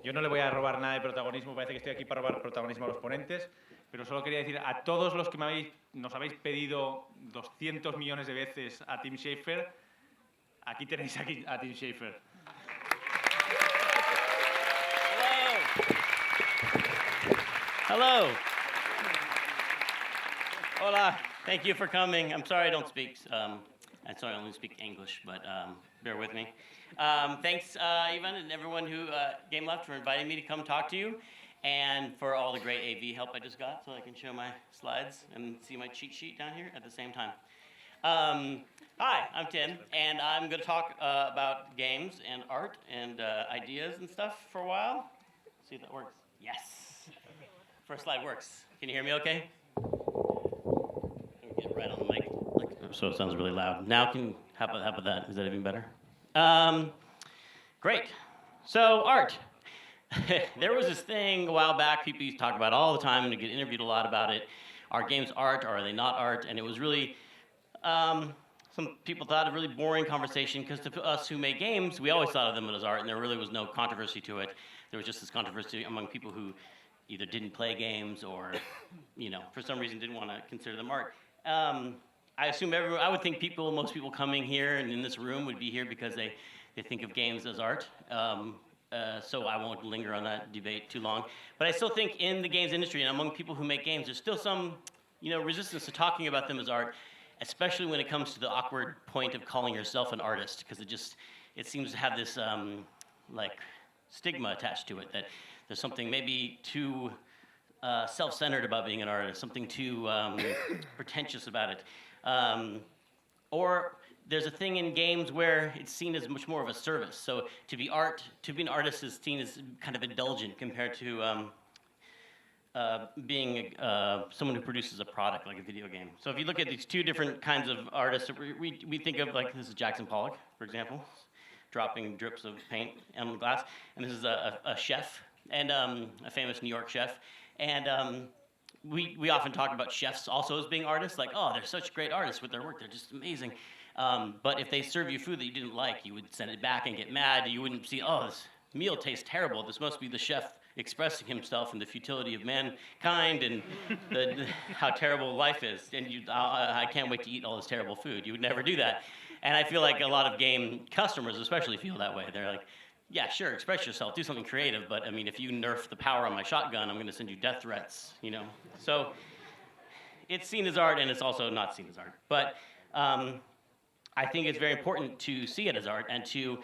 Yo no le voy a robar nada de protagonismo, parece que estoy aquí para robar protagonismo a los ponentes, pero solo quería decir a todos los que nos habéis pedido 200 millones de veces a Tim Schafer, aquí tenéis a Tim Schafer. Hello. Hola. Thank you for coming. I'm sorry I don't speak. I'm sorry I only speak English, but bear with me. Thanks, Ivan, and everyone who Gamelab for inviting me to come talk to you, and for all the great AV help I just got, so I can show my slides and see my cheat sheet down here at the same time. Hi, I'm Tim, and I'm going to talk about games and art and ideas and stuff for a while. See if that works. Yes. First slide works. Can you hear me okay? Let me get right on the mic, so it sounds really loud. Now, how about that? Is that even better? Great. So, art. There was this thing a while back people used to talk about all the time and get interviewed a lot about it. Are games art or are they not art? And it was really, some people thought a really boring conversation because to us who make games, we always thought of them as art and there really was no controversy to it. There was just this controversy among people who either didn't play games or, for some reason didn't want to consider them art. I assume I would think most people coming here and in this room would be here because they think of games as art. So I won't linger on that debate too long. But I still think in the games industry and among people who make games, there's still some, resistance to talking about them as art, especially when it comes to the awkward point of calling yourself an artist, because it seems to have this stigma attached to it that there's something maybe too self-centered about being an artist, something too pretentious about it. Or there's a thing in games where it's seen as much more of a service. So to be an artist is seen as kind of indulgent compared to being someone who produces a product like a video game. So if you look at these two different kinds of artists, we think of this is Jackson Pollock, for example, dropping drips of paint on glass, and this is a chef and a famous New York chef, and we often talk about chefs also as being artists, like, oh, they're such great artists with their work, they're just amazing. But if they serve you food that you didn't like, you would send it back and get mad. You wouldn't see, oh, this meal tastes terrible. This must be the chef expressing himself in the futility of mankind and how terrible life is. And I can't wait to eat all this terrible food. You would never do that. And I feel like a lot of game customers especially feel that way. They're like, yeah, sure, express yourself, do something creative, but I mean, if you nerf the power on my shotgun, I'm going to send you death threats, So it's seen as art, and it's also not seen as art. But I think it's very important to see it as art and to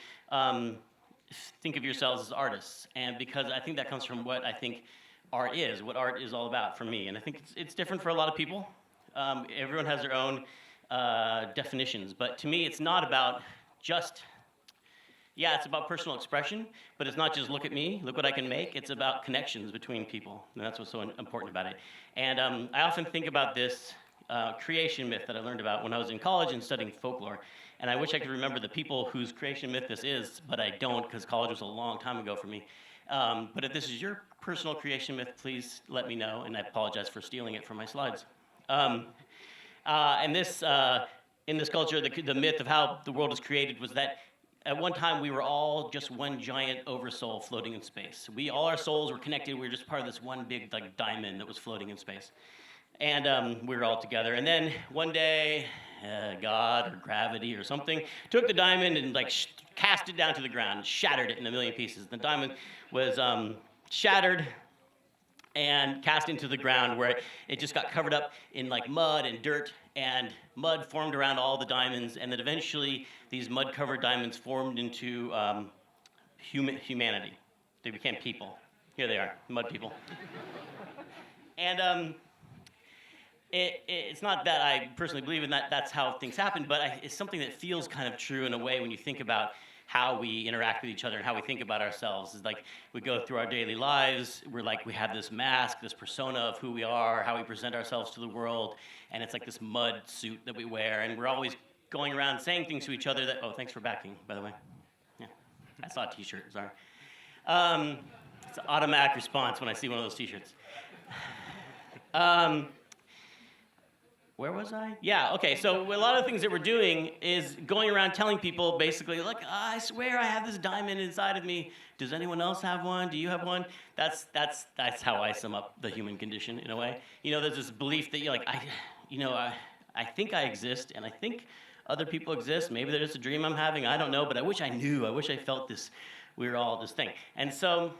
think of yourselves as artists. And because I think that comes from what I think what art is all about for me. And I think it's different for a lot of people. Everyone has their own definitions. But to me, it's not about just... Yeah, it's about personal expression, but it's not just look at me, look what I can make. It's about connections between people, and that's what's so important about it. And I often think about this creation myth that I learned about when I was in college and studying folklore. And I wish I could remember the people whose creation myth this is, but I don't, because college was a long time ago for me. But if this is your personal creation myth, please let me know, and I apologize for stealing it from my slides. And this, in this culture, the myth of how the world was created was that at one time, we were all just one giant oversoul floating in space. All our souls were connected. We were just part of this one big diamond that was floating in space. And we were all together. And then one day, God or gravity or something took the diamond and cast it down to the ground and shattered it in a million pieces. The diamond was shattered and cast into the ground, where it just got covered up in mud and dirt, and mud formed around all the diamonds, and then eventually these mud-covered diamonds formed into humanity. They became people. Here they are, mud people. And it's not that I personally believe in that that's how things happen, but it's something that feels kind of true in a way when you think about how we interact with each other and how we think about ourselves. It's like we go through our daily lives, we have this mask, this persona of who we are, how we present ourselves to the world, and it's like this mud suit that we wear, and we're always going around saying things to each other that, oh, thanks for backing, by the way. Yeah, I saw a t-shirt, sorry. It's an automatic response when I see one of those t-shirts. Where was I? Yeah, okay, so a lot of the things that we're doing is going around telling people basically, look, I swear I have this diamond inside of me. Does anyone else have one? Do you have one? That's how I sum up the human condition in a way. You know, there's this belief that you're like, I think I exist, and I think other people exist. Maybe they're just a dream I'm having, I don't know, but I wish I knew. I wish I felt this, we were all this thing. And so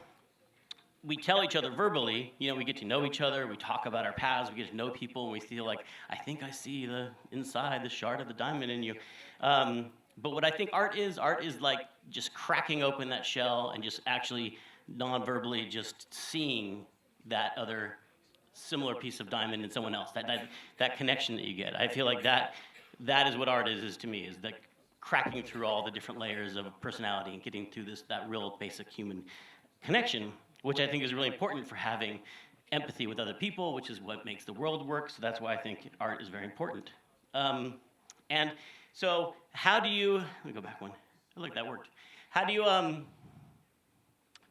we tell each other verbally, you know, we get to know each other, we talk about our paths, we get to know people, and we feel like, I think I see the inside, the shard of the diamond in you. But what I think art is like just cracking open that shell and just actually non-verbally just seeing that other similar piece of diamond in someone else, that connection that you get. I feel like that is what art is to me, is the cracking through all the different layers of personality and getting through that real basic human connection, which I think is really important for having empathy with other people, which is what makes the world work. So that's why I think art is very important. And so how do you, let me go back one. Oh, look, that worked. How do you,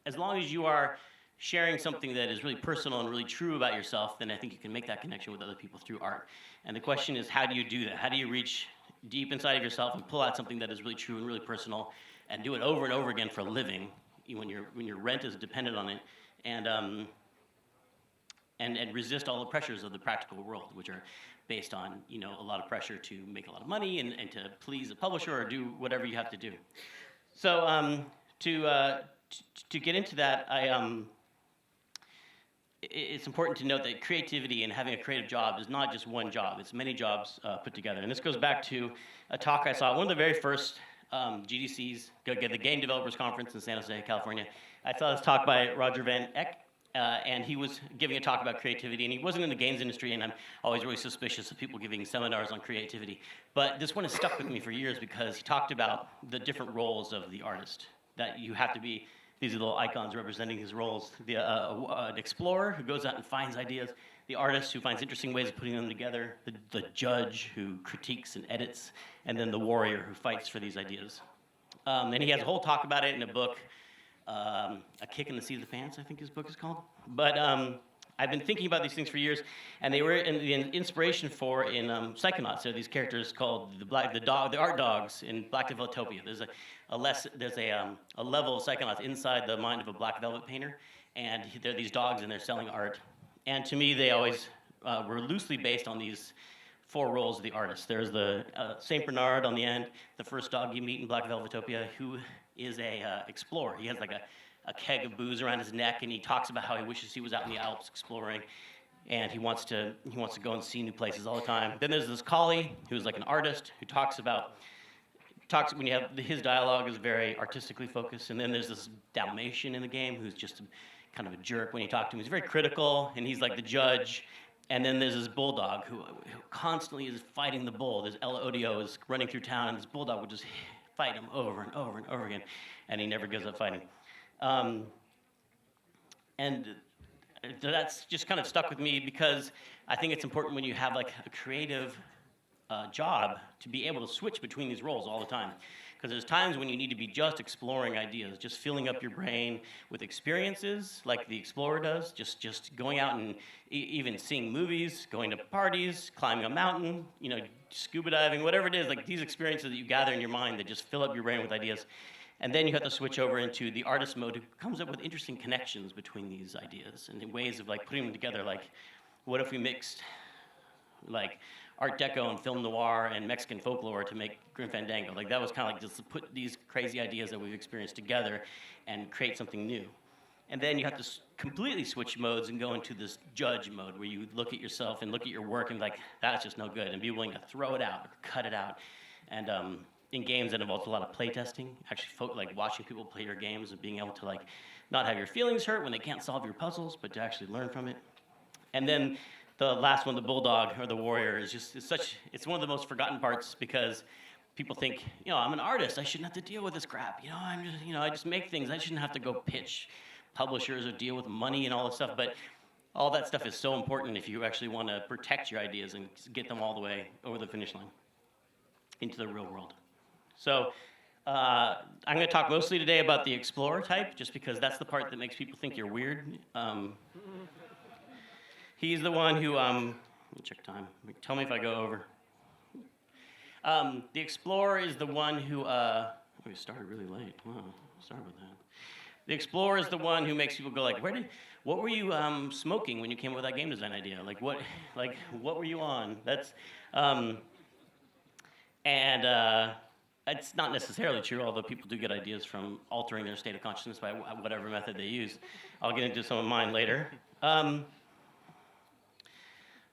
as long as you are sharing something that is really personal and really true about yourself, then I think you can make that connection with other people through art. And the question is, how do you do that? How do you reach deep inside of yourself and pull out something that is really true and really personal and do it over and over again for a living, when your rent is dependent on it, and resist all the pressures of the practical world, which are based on, you know, a lot of pressure to make a lot of money and to please a publisher or do whatever you have to do. So to get into that, it's important to note that creativity and having a creative job is not just one job, it's many jobs put together. And this goes back to a talk I saw at one of the very first GDCs, the Game Developers Conference in San Jose, California. I saw this talk by Roger Van Eck, and he was giving a talk about creativity, and he wasn't in the games industry, and I'm always really suspicious of people giving seminars on creativity. But this one has stuck with me for years because he talked about the different roles of the artist, that you have to be, these are little icons representing his roles. An explorer who goes out and finds ideas, the artist who finds interesting ways of putting them together, the judge who critiques and edits, and then the warrior who fights for these ideas. And he has a whole talk about it in a book, A Kick in the Seat of the Pants, I think his book is called. But I've been thinking about these things for years, and they were the inspiration for in Psychonauts. There are these characters called the art dogs in Black Velvetopia. There's a level of Psychonauts inside the mind of a black velvet painter, and they're these dogs, and they're selling art. And to me, they always were loosely based on these 4 roles of the artist. There's the Saint Bernard on the end, the first dog you meet in Black Velvetopia, who is a explorer. He has like a keg of booze around his neck, and he talks about how he wishes he was out in the Alps exploring, and he wants to go and see new places all the time. Then there's this collie who's like an artist who when you have his dialogue is very artistically focused, and then there's this Dalmatian in the game who's just kind of a jerk when you talk to him. He's very critical, and he's like the judge. And then there's this bulldog who constantly is fighting the bull. There's El Odio is running through town, and this bulldog would just fight him over and over and over again, and he never gives up fighting. And that's just kind of stuck with me because I think it's important when you have like a creative job to be able to switch between these roles all the time. Because there's times when you need to be just exploring ideas, just filling up your brain with experiences like the explorer does, just going out and even seeing movies, going to parties, climbing a mountain, you know, scuba diving, whatever it is, like these experiences that you gather in your mind that just fill up your brain with ideas. And then you have to switch over into the artist mode, who comes up with interesting connections between these ideas and ways of like putting them together. Like, what if we mixed like Art Deco and film noir and Mexican folklore to make Grim Fandango? Like that was kind of like just to put these crazy ideas that we've experienced together and create something new. And then you have to completely switch modes and go into this judge mode where you look at yourself and look at your work and like, that's just no good, and be willing to throw it out or cut it out. And in games that involves a lot of play testing, actually like watching people play your games and being able to like not have your feelings hurt when they can't solve your puzzles, but to actually learn from it. And then the last one, the bulldog or the warrior, it's one of the most forgotten parts because people think, you know, I'm an artist, I shouldn't have to deal with this crap. I just make things, I shouldn't have to go pitch publishers or deal with money and all this stuff. But all that stuff is so important if you actually want to protect your ideas and get them all the way over the finish line into the real world. So I'm going to talk mostly today about the explorer type, just because that's the part that makes people think you're weird. He's the one who Let me check time. Tell me if I go over. The explorer is the one who, we started really late. Wow, sorry about that. The explorer is the one who makes people go like, what were you smoking when you came up with that game design idea? What were you on? That's, it's not necessarily true, although people do get ideas from altering their state of consciousness by whatever method they use. I'll get into some of mine later.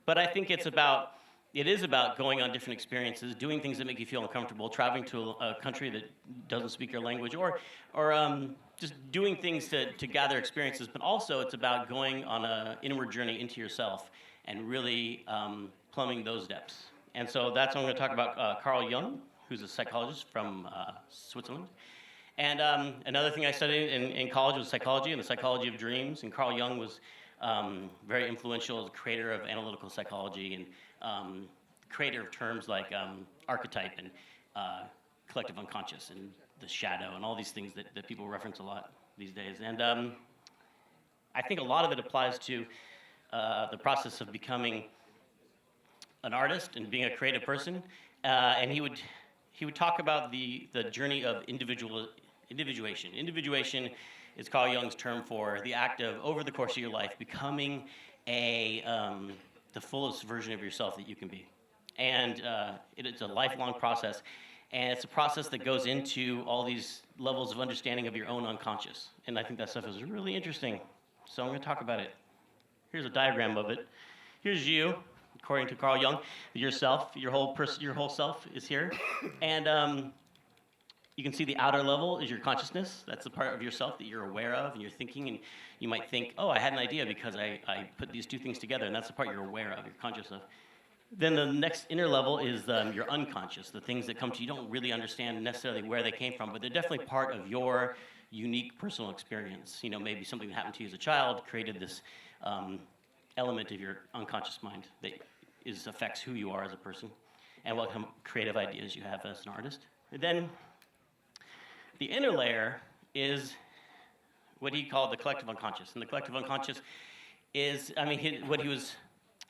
But I think it is about going on different experiences, doing things that make you feel uncomfortable, traveling to a country that doesn't speak your language, or just doing things to gather experiences. But also it's about going on an inward journey into yourself and really plumbing those depths. And so that's what I'm going to talk about Carl Jung, who's a psychologist from Switzerland. And another thing I studied in college was psychology and the psychology of dreams. And Carl Jung was very influential as a creator of analytical psychology and creator of terms like archetype and collective unconscious and the shadow and all these things that people reference a lot these days. And I think a lot of it applies to the process of becoming an artist and being a creative person. And he would talk about the journey of individuation. Individuation is Carl Jung's term for the act of, over the course of your life, becoming the fullest version of yourself that you can be. And it's a lifelong process. And it's a process that goes into all these levels of understanding of your own unconscious. And I think that stuff is really interesting. So I'm going to talk about it. Here's a diagram of it. Here's you, according to Carl Jung. Yourself, your whole self is here. And you can see the outer level is your consciousness. That's the part of yourself that you're aware of and you're thinking. And you might think, oh, I had an idea because I put these two things together. And that's the part you're aware of, you're conscious of. Then the next inner level is your unconscious, the things that come to you. You don't really understand necessarily where they came from, but they're definitely part of your unique personal experience. You know, maybe something that happened to you as a child created this element of your unconscious mind that affects who you are as a person and what creative ideas you have as an artist. And then the inner layer is what he called the collective unconscious. And the collective unconscious is,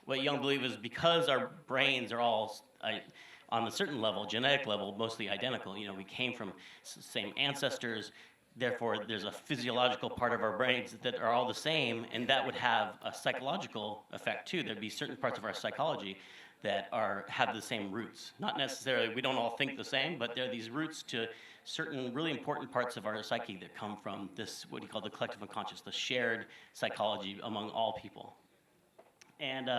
what Jung believed was because our brains are all, on a certain level, genetic level, mostly identical. You know, we came from same ancestors. Therefore, there's a physiological part of our brains that are all the same, and that would have a psychological effect too. There'd be certain parts of our psychology that have the same roots. Not necessarily, we don't all think the same, but there are these roots to certain really important parts of our psyche that come from this, what he called the collective unconscious, the shared psychology among all people. And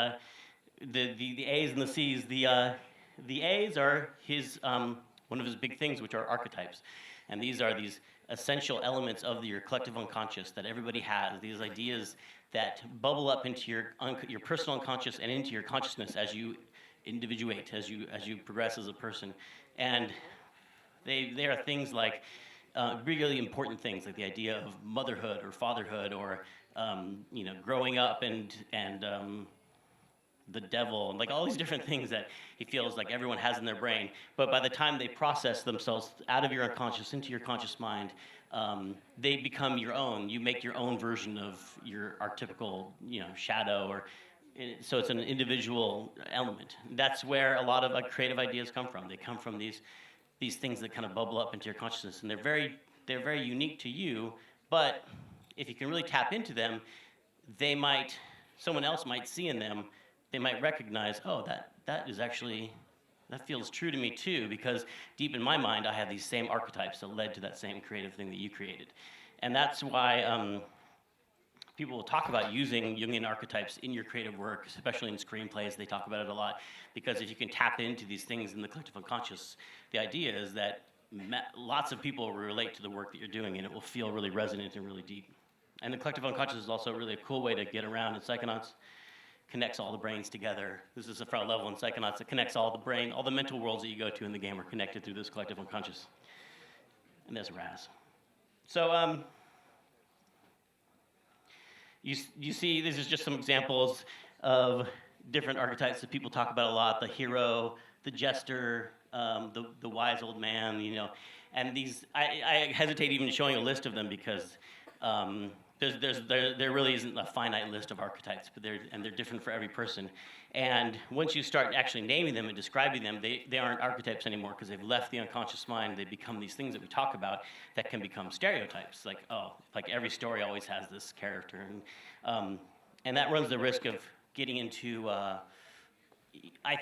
the A's and the C's, the A's are one of his big things, which are archetypes. And these are these essential elements of your collective unconscious that everybody has, these ideas that bubble up into your personal unconscious and into your consciousness as you individuate, as you progress as a person. And they are things like really important things, like the idea of motherhood or fatherhood or growing up and the devil, and like all these different things that he feels like everyone has in their brain. But by the time they process themselves out of your unconscious into your conscious mind, they become your own. You make your own version of your archetypical, shadow, so it's an individual element. That's where a lot of creative ideas come from. They come from these things that kind of bubble up into your consciousness, and they're very unique to you. But if you can really tap into them, someone else might see in them. They might recognize, oh, that feels true to me too, because deep in my mind, I have these same archetypes that led to that same creative thing that you created. And that's why people will talk about using Jungian archetypes in your creative work, especially in screenplays. They talk about it a lot, because if you can tap into these things in the collective unconscious, the idea is that lots of people will relate to the work that you're doing, and it will feel really resonant and really deep. And the collective unconscious is also really a cool way to get around in Psychonauts. Connects all the brains together. This is a front level in Psychonauts that connects all the mental worlds that you go to in the game are connected through this collective unconscious. And there's Raz. So you see, these are just some examples of different archetypes that people talk about a lot: the hero, the jester, the wise old man. And these, I hesitate even showing a list of them because there really isn't a finite list of archetypes, but they're different for every person. And once you start actually naming them and describing them, they aren't archetypes anymore because they've left the unconscious mind. They become these things that we talk about that can become stereotypes. Like, oh, like every story always has this character, and that runs the risk of getting into, I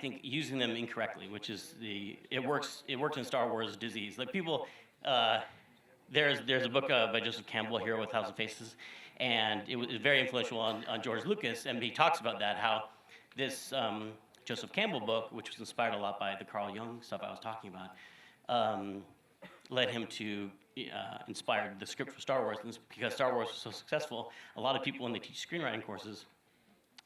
think, using them incorrectly, which is it works in Star Wars disease. Like people. There's a book by Joseph Campbell, Hero with 1,000 Faces, and it was very influential on George Lucas, and he talks about that, how this Joseph Campbell book, which was inspired a lot by the Carl Jung stuff I was talking about, led him to inspire the script for Star Wars. And because Star Wars was so successful, a lot of people when they teach screenwriting courses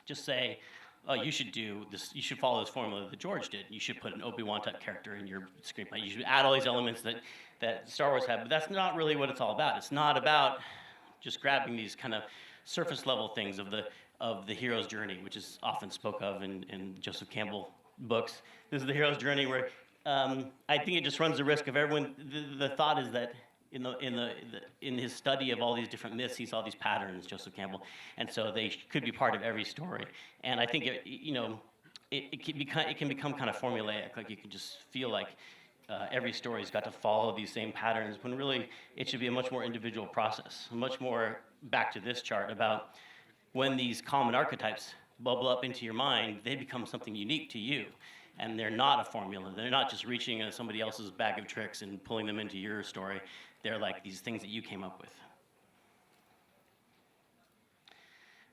just say, oh, you should do this, you should follow this formula that George did. You should put an Obi-Wan type character in your screenplay. You should add all these elements that Star Wars had, but that's not really what it's all about. It's not about just grabbing these kind of surface level things of the hero's journey, which is often spoke of in Joseph Campbell books. This is the hero's journey where I think it just runs the risk of everyone, the thought is that in his study of all these different myths, he saw these patterns, Joseph Campbell, and so they could be part of every story. And I think it can become kind of formulaic. Like you can just feel like every story's got to follow these same patterns, when really it should be a much more individual process, much more back to this chart about when these common archetypes bubble up into your mind, they become something unique to you. And they're not a formula. They're not just reaching somebody else's bag of tricks and pulling them into your story. They're like these things that you came up with.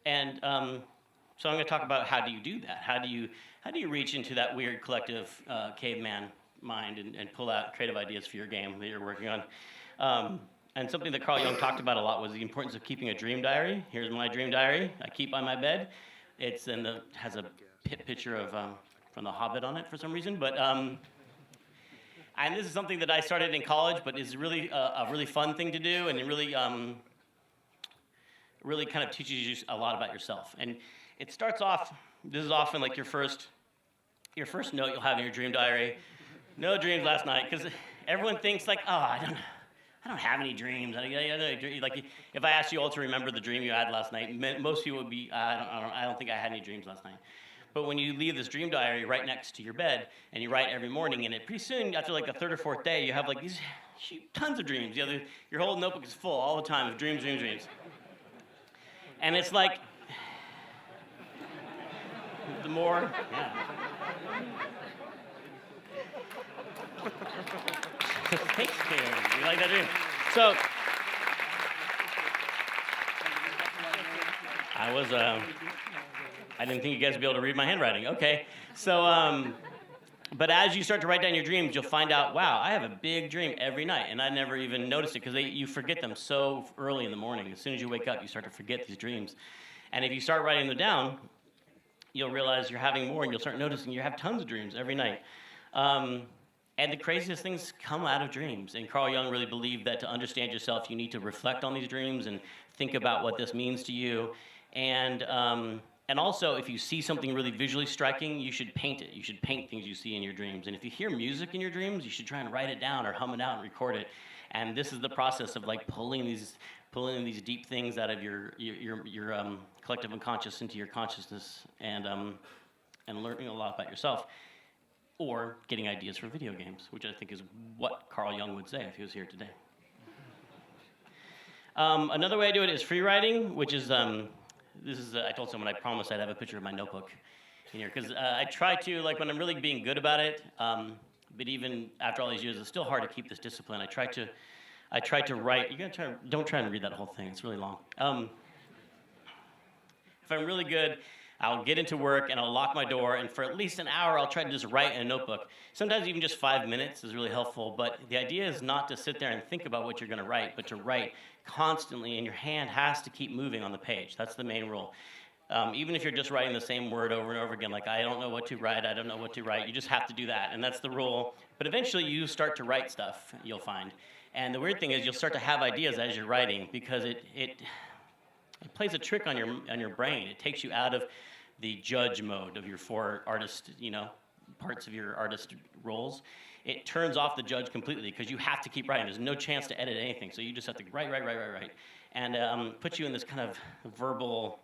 And so I'm going to talk about how do you do that? How do you reach into that weird collective caveman mind and pull out creative ideas for your game that you're working on? And something that Carl Jung talked about a lot was the importance of keeping a dream diary. Here's my dream diary. I keep by my bed. It's has a picture of from The Hobbit on it for some reason, but and this is something that I started in college, but is really a really fun thing to do, and it really really kind of teaches you a lot about yourself. And it starts off. This is often like your first note you'll have in your dream diary. No dreams last night, because everyone thinks like, oh, I don't have any dreams. Like if I asked you all to remember the dream you had last night, most people would be, I don't think I had any dreams last night. But when you leave this dream diary right next to your bed and you write every morning in it, pretty soon after like the third or fourth day, you have like these tons of dreams. Your whole notebook is full all the time of dreams. And it's like, the more, yeah. You like that dream? So, I didn't think you guys would be able to read my handwriting. Okay. So, but as you start to write down your dreams, you'll find out, wow, I have a big dream every night, and I never even noticed it because you forget them so early in the morning. As soon as you wake up, you start to forget these dreams. And if you start writing them down, you'll realize you're having more, and you'll start noticing you have tons of dreams every night. And the craziest things come out of dreams. And Carl Jung really believed that to understand yourself, you need to reflect on these dreams and think about what this means to you. And also, if you see something really visually striking, you should paint it. You should paint things you see in your dreams. And if you hear music in your dreams, you should try and write it down or hum it out and record it. And this is the process of like pulling these deep things out of your collective unconscious into your consciousness and learning a lot about yourself. Or getting ideas for video games, which I think is what Carl Jung would say if he was here today. Another way I do it is free writing, which is, I told someone I promised I'd have a picture of my notebook in here, because I try to, like when I'm really being good about it, but even after all these years, it's still hard to keep this discipline. I try to write, don't try and read that whole thing, it's really long. If I'm really good, I'll get into work and I'll lock my door, and for at least an hour I'll try to just write in a notebook. Sometimes even just 5 minutes is really helpful, but the idea is not to sit there and think about what you're going to write, but to write constantly, and your hand has to keep moving on the page. That's the main rule. Even if you're just writing the same word over and over again, like I don't know what to write, you just have to do that, and that's the rule. But eventually you start to write stuff, you'll find. And the weird thing is you'll start to have ideas as you're writing, because it plays a trick on your brain. It takes you out of the judge mode of your 4 artist, parts of your artist roles, it turns off the judge completely because you have to keep writing. There's no chance to edit anything, so you just have to write, and puts you in this kind of verbal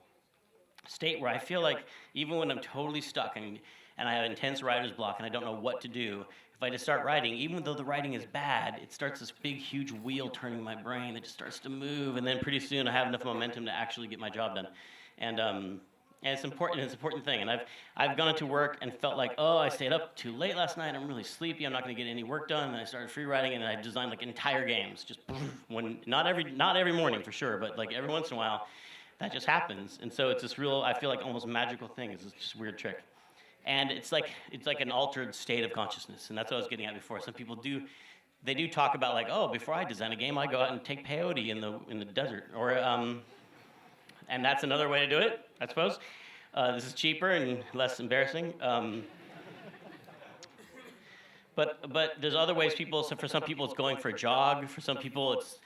state where I feel like even when I'm totally stuck and I have intense writer's block and I don't know what to do, if I just start writing, even though the writing is bad, it starts this big, huge wheel turning in my brain that just starts to move, and then pretty soon I have enough momentum to actually get my job done. And it's important. It's an important thing. And I've gone into work and felt like, oh, I stayed up too late last night. I'm really sleepy. I'm not going to get any work done. And I started free writing, and I designed like entire games. Just when not every morning for sure, but like every once in a while, that just happens. And so it's this real, I feel like almost magical thing. It's this just weird trick. And it's like an altered state of consciousness, and that's what I was getting at before. Some people do talk about like, oh, before I design a game, I go out and take peyote in the desert, or and that's another way to do it, I suppose. This is cheaper and less embarrassing. But there's other ways people. So for some people, it's going for a jog. For some people, it's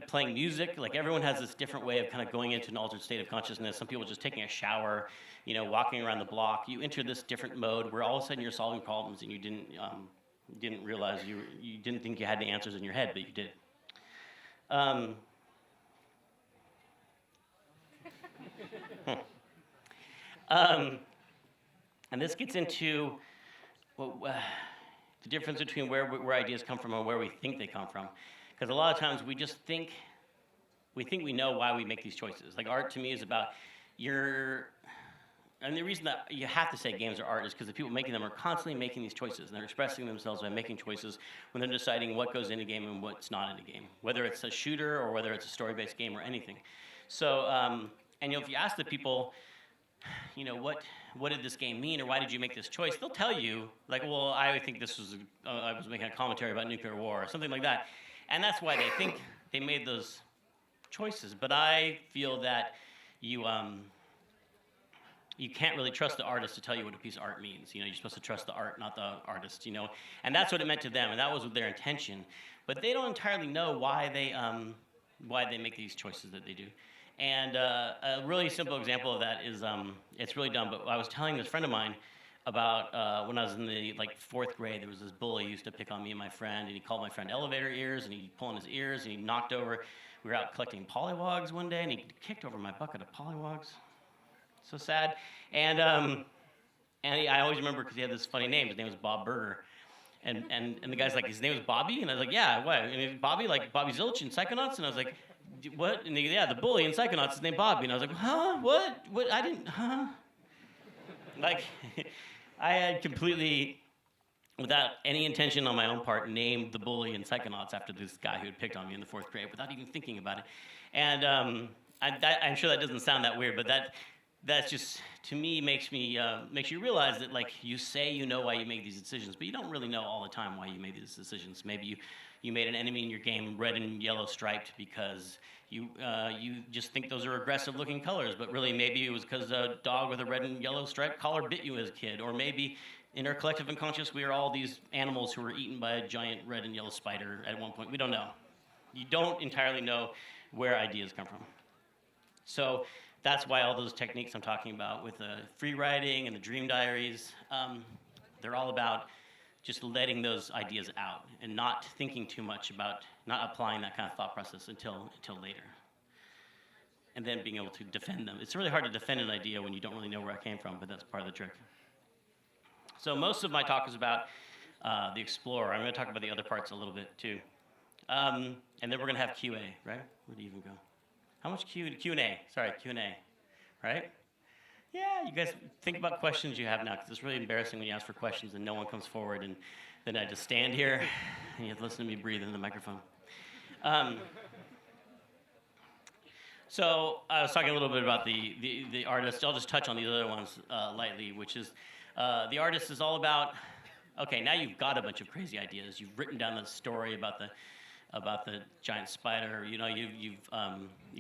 playing music. Like everyone has this different way of kind of going into an altered state of consciousness. Some people just taking a shower, walking around the block. You enter this different mode where all of a sudden you're solving problems and you didn't realize you didn't think you had the answers in your head, but you did. And this gets into the difference between where ideas come from and where we think they come from. Because a lot of times we just think we know why we make these choices. Like art to me is about and the reason that you have to say games are art is because the people making them are constantly making these choices, and they're expressing themselves by making choices when they're deciding what goes in a game and what's not in a game, whether it's a shooter or whether it's a story-based game or anything. So, and if you ask the people, what did this game mean, or why did you make this choice? They'll tell you, like, well, I think this was, I was making a commentary about nuclear war or something like that. And that's why they think they made those choices. But I feel that you can't really trust the artist to tell you what a piece of art means. You're supposed to trust the art, not the artist, And that's what it meant to them, and that was their intention. But they don't entirely know why they make these choices that they do. And a really simple example of that is, it's really dumb, but I was telling this friend of mine about when I was in the fourth grade, there was this bully who used to pick on me and my friend, and he called my friend elevator ears, and he'd pull on his ears, and he knocked over. We were out collecting pollywogs one day, and he kicked over my bucket of pollywogs. So sad. And I always remember because he had this funny name. His name was Bob Burger. And the guy's like, his name was Bobby? And I was like, yeah, what? And Bobby, like Bobby Zilch in Psychonauts? And I was like, what? And the bully in Psychonauts is named Bobby. And I was like, huh? What? I didn't, huh? Like, I had completely, without any intention on my own part, named the bully in Psychonauts after this guy who had picked on me in the fourth grade without even thinking about it. And I'm sure that doesn't sound that weird, but that's just, to me, makes you realize that, like, you say you know why you make these decisions, but you don't really know all the time why you made these decisions. Maybe you made an enemy in your game red and yellow striped because you just think those are aggressive-looking colors, but really maybe it was because a dog with a red and yellow striped collar bit you as a kid, or maybe in our collective unconscious we are all these animals who were eaten by a giant red and yellow spider at one point. We don't know. You don't entirely know where ideas come from. So that's why all those techniques I'm talking about with the free writing and the dream diaries, they're all about just letting those ideas out and not thinking too much about, not applying that kind of thought process until later. And then being able to defend them. It's really hard to defend an idea when you don't really know where it came from, but that's part of the trick. So most of my talk is about the explorer. I'm going to talk about the other parts a little bit too. And then we're going to have QA, right? Where do you even go? How much Q&A? Sorry, Q&A, right? Yeah, you guys think about questions you have now, because it's really embarrassing when you ask for questions and no one comes forward, and then I just stand here and you have to listen to me breathe in the microphone. So I was talking a little bit about the artist. I'll just touch on these other ones lightly, which is the artist is all about, okay, now you've got a bunch of crazy ideas. You've written down the story about the giant spider, you've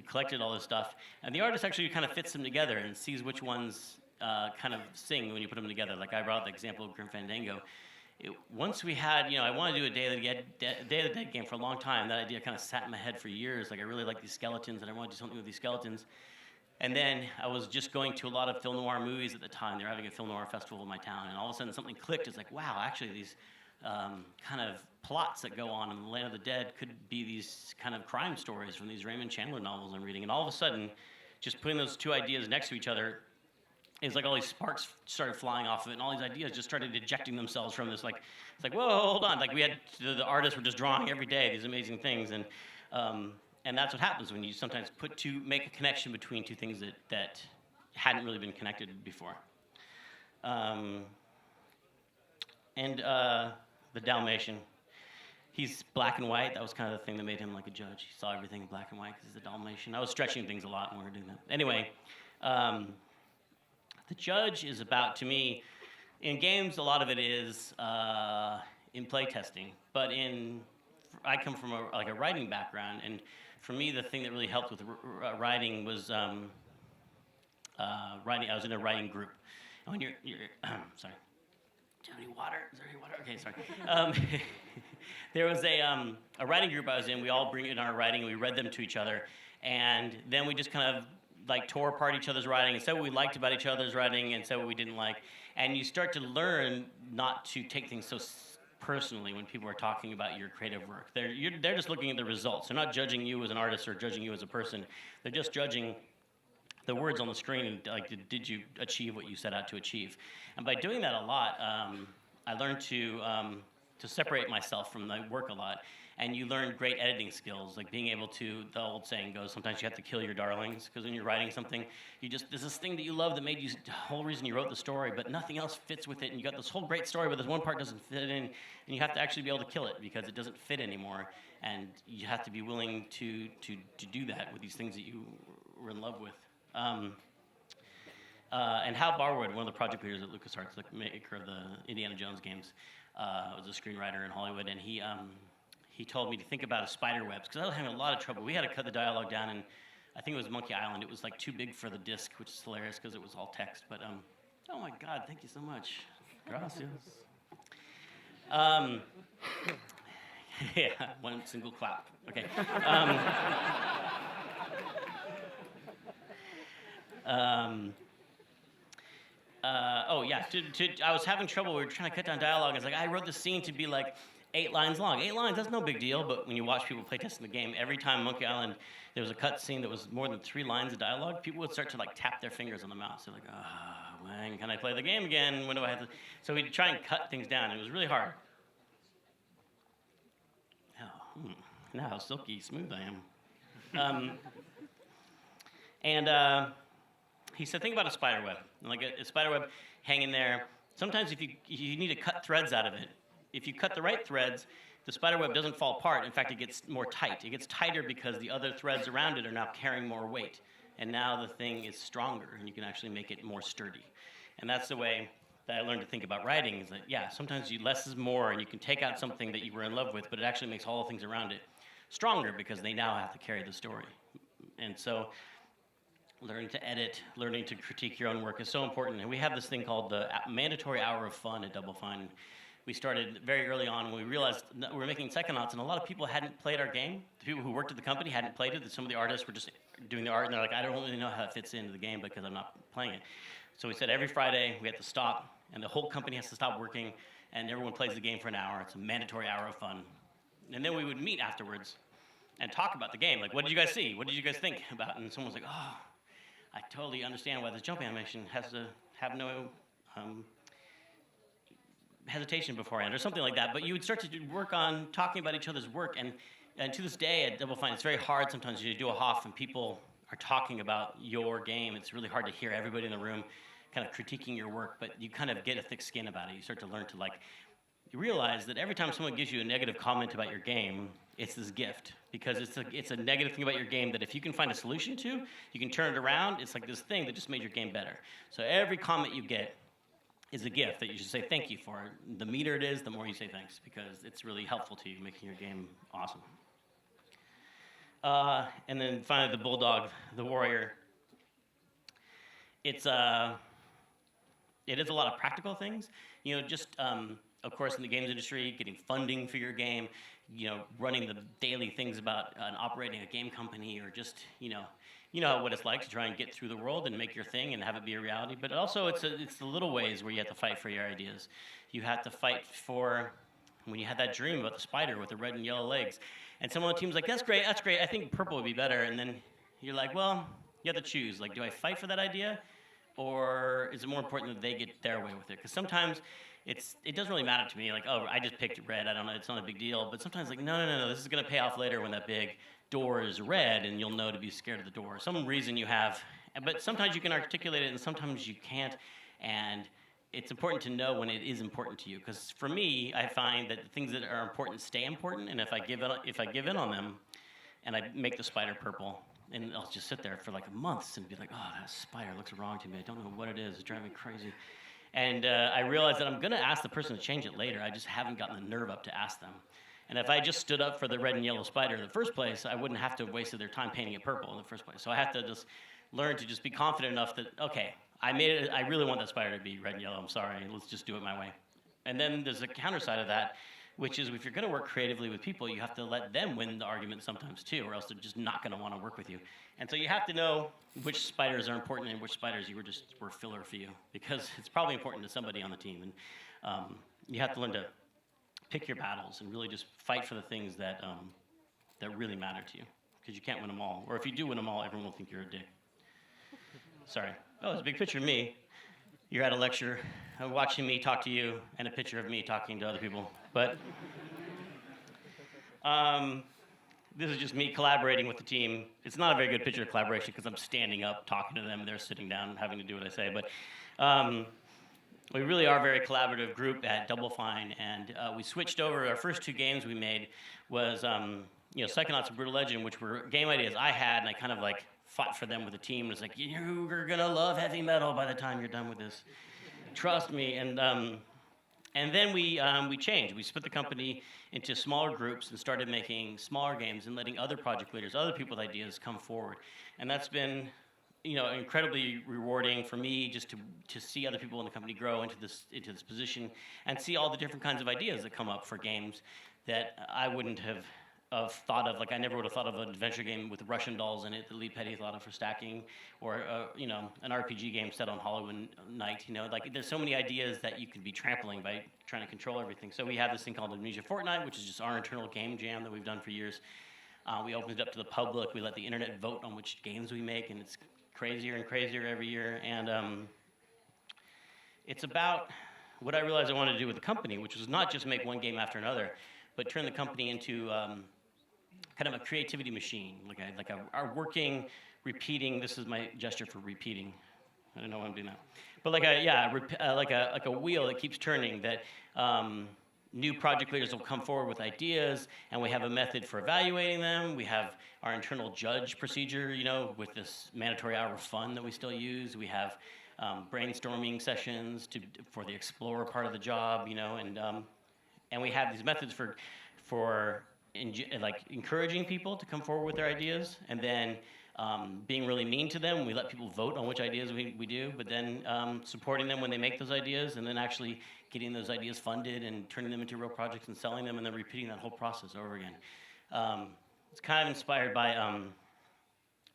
collected all this stuff, and the artist actually kind of fits them together and sees which ones kind of sing when you put them together. Like I brought up the example of Grim Fandango. Once we had, I wanted to do a Day of the Dead game for a long time. That idea kind of sat in my head for years. Like I really like these skeletons, and I want to do something with these skeletons. And then I was just going to a lot of film noir movies at the time. They were having a film noir festival in my town, and all of a sudden something clicked. It's like, wow, actually these kind of plots that go on in the Land of the Dead could be these kind of crime stories from these Raymond Chandler novels I'm reading. And all of a sudden, just putting those two ideas next to each other, it's like all these sparks started flying off of it, and all these ideas just started ejecting themselves from this. Like, it's like, whoa, hold on. Like, we had the artists were just drawing every day these amazing things, and that's what happens when you sometimes make a connection between two things that hadn't really been connected before. The Dalmatian. He's black and white. That was kind of the thing that made him like a judge. He saw everything in black and white because he's a Dalmatian. I was stretching things a lot when we were doing that. Anyway, the judge is about, to me, in games, a lot of it is in play testing. But I come from a writing background, and for me, the thing that really helped with writing was writing. I was in a writing group. And when you're sorry. Do you have any water? Is there any water? Okay, sorry. There was a writing group I was in. We all bring in our writing, and we read them to each other. And then we just kind of like tore apart each other's writing and said what we liked about each other's writing and said what we didn't like. And you start to learn not to take things so personally when people are talking about your creative work. They're just looking at the results. They're not judging you as an artist or judging you as a person. They're just judging the words on the screen and like, did you achieve what you set out to achieve? And by doing that a lot, I learned to separate myself from my work a lot. And you learn great editing skills, like being able to, the old saying goes, sometimes you have to kill your darlings, because when you're writing something, there's this thing that you love that made you, the whole reason you wrote the story, but nothing else fits with it, and you got this whole great story, but this one part doesn't fit in, and you have to actually be able to kill it, because it doesn't fit anymore, and you have to be willing to do that with these things that you were in love with. And Hal Barwood, one of the project leaders at LucasArts, the maker of the Indiana Jones games, was a screenwriter in Hollywood, and he told me to think about a spider webs, because I was having a lot of trouble. We had to cut the dialogue down, and I think it was Monkey Island. It was like too big for the disc, which is hilarious because it was all text. But oh my God, thank you so much. Gracias. Yeah, one single clap. Okay. Oh yeah, I was having trouble. We were trying to cut down dialogue. I was like, I wrote the scene to be like 8 lines long. 8 lines, that's no big deal, but when you watch people play testing the game, every time Monkey Island, there was a cut scene that was more than 3 lines of dialogue, people would start to like tap their fingers on the mouse. They're like, when can I play the game again? When do I have to? So we'd try and cut things down. It was really hard. Oh, now how silky smooth I am. And he said, think about a spider web. Like a spider web hanging there. Sometimes if you need to cut threads out of it, if you cut the right threads, the spider web doesn't fall apart. In fact, it gets more tight. It gets tighter because the other threads around it are now carrying more weight. And now the thing is stronger, and you can actually make it more sturdy. And that's the way that I learned to think about writing, is that, yeah, sometimes less is more, and you can take out something that you were in love with, but it actually makes all the things around it stronger because they now have to carry the story. And so learning to edit, learning to critique your own work is so important. And we have this thing called the mandatory hour of fun at Double Fine. We started very early on when we realized that we were making Psychonauts, and a lot of people hadn't played our game. The people who worked at the company hadn't played it. Some of the artists were just doing the art, and they're like, I don't really know how it fits into the game because I'm not playing it. So we said every Friday we have to stop, and the whole company has to stop working, and everyone plays the game for an hour. It's a mandatory hour of fun. And then we would meet afterwards and talk about the game. Like, what did you guys see? What did you guys think about it? And someone was like, oh, I totally understand why this jump animation has to have no hesitation beforehand, or something like that. But you would start to work on talking about each other's work, and to this day at Double Fine, it's very hard sometimes you do a HOF and people are talking about your game. It's really hard to hear everybody in the room kind of critiquing your work, but you kind of get a thick skin about it. You start to learn to you realize that every time someone gives you a negative comment about your game, it's this gift, because it's a negative thing about your game that if you can find a solution to, you can turn it around. It's like this thing that just made your game better. So every comment you get is a gift that you should say thank you for. The meaner it is, the more you say thanks, because it's really helpful to you, making your game awesome. And then finally, the bulldog, the warrior. It is a lot of practical things. Of course, in the games industry, getting funding for your game, running the daily things about operating a game company, or just, you know what it's like to try and get through the world and make your thing and have it be a reality. But also, it's the little ways where you have to fight for your ideas. You have to fight for when you had that dream about the spider with the red and yellow legs, and someone on the team's like, that's great, I think purple would be better, and then you're like, well, you have to choose. Like, do I fight for that idea, or is it more important that they get their way with it? Because sometimes it doesn't really matter to me. Like, oh, I just picked red. I don't know. It's not a big deal. But sometimes, like, no. This is going to pay off later when that big door is red, and you'll know to be scared of the door. Some reason you have. But sometimes you can articulate it, and sometimes you can't. And it's important to know when it is important to you. Because for me, I find that the things that are important stay important. And if I give in on them, and I make the spider purple, and I'll just sit there for like months and be like, oh, that spider looks wrong to me. I don't know what it is. It's driving me crazy. And I realized that I'm going to ask the person to change it later. I just haven't gotten the nerve up to ask them. And if I just stood up for the red and yellow spider in the first place, I wouldn't have to have wasted their time painting it purple in the first place. So I have to just learn to just be confident enough that, okay, I made it. I really want that spider to be red and yellow. I'm sorry. Let's just do it my way. And then there's a counter side of that, which is if you're going to work creatively with people, you have to let them win the argument sometimes too, or else they're just not going to want to work with you. And so you have to know which spiders are important and which spiders were filler for you, because it's probably important to somebody on the team. And you have to learn to pick your battles and really just fight for the things that really matter to you, because you can't win them all. Or if you do win them all, everyone will think you're a dick. Sorry. Oh, it's a big picture of me. You're at a lecture, watching me talk to you, and a picture of me talking to other people. But this is just me collaborating with the team. It's not a very good picture of collaboration because I'm standing up, talking to them, and they're sitting down and having to do what I say. But we really are a very collaborative group at Double Fine, and we switched over. Our first two games we made was Psychonauts and Brutal Legend, which were game ideas I had, and I kind of like fought for them with the team. It was like, you're gonna love heavy metal by the time you're done with this. Trust me. And then we changed. We split the company into smaller groups and started making smaller games and letting other project leaders, other people with ideas, come forward. And that's been, incredibly rewarding for me, just to see other people in the company grow into this position and see all the different kinds of ideas that come up for games that I wouldn't have thought of. Like, I never would have thought of an adventure game with Russian dolls in it that Lee Petty thought of for stacking, or an RPG game set on Halloween night. Like, there's so many ideas that you could be trampling by trying to control everything. So we have this thing called Amnesia Fortnite, which is just our internal game jam that we've done for years. We opened it up to the public. We let the internet vote on which games we make, and it's crazier and crazier every year. And it's about what I realized I wanted to do with the company, which was not just make one game after another, but turn the company into kind of a creativity machine, like a working, repeating. This is my gesture for repeating. I don't know why I'm doing that, but like a wheel that keeps turning. That new project leaders will come forward with ideas, and we have a method for evaluating them. We have our internal judge procedure, with this mandatory hour of fun that we still use. We have brainstorming sessions for the explorer part of the job, and we have these methods for encouraging people to come forward with their ideas, and then being really mean to them. We let people vote on which ideas we do, but then supporting them when they make those ideas, and then actually getting those ideas funded and turning them into real projects and selling them, and then repeating that whole process over again. It's kind of inspired by,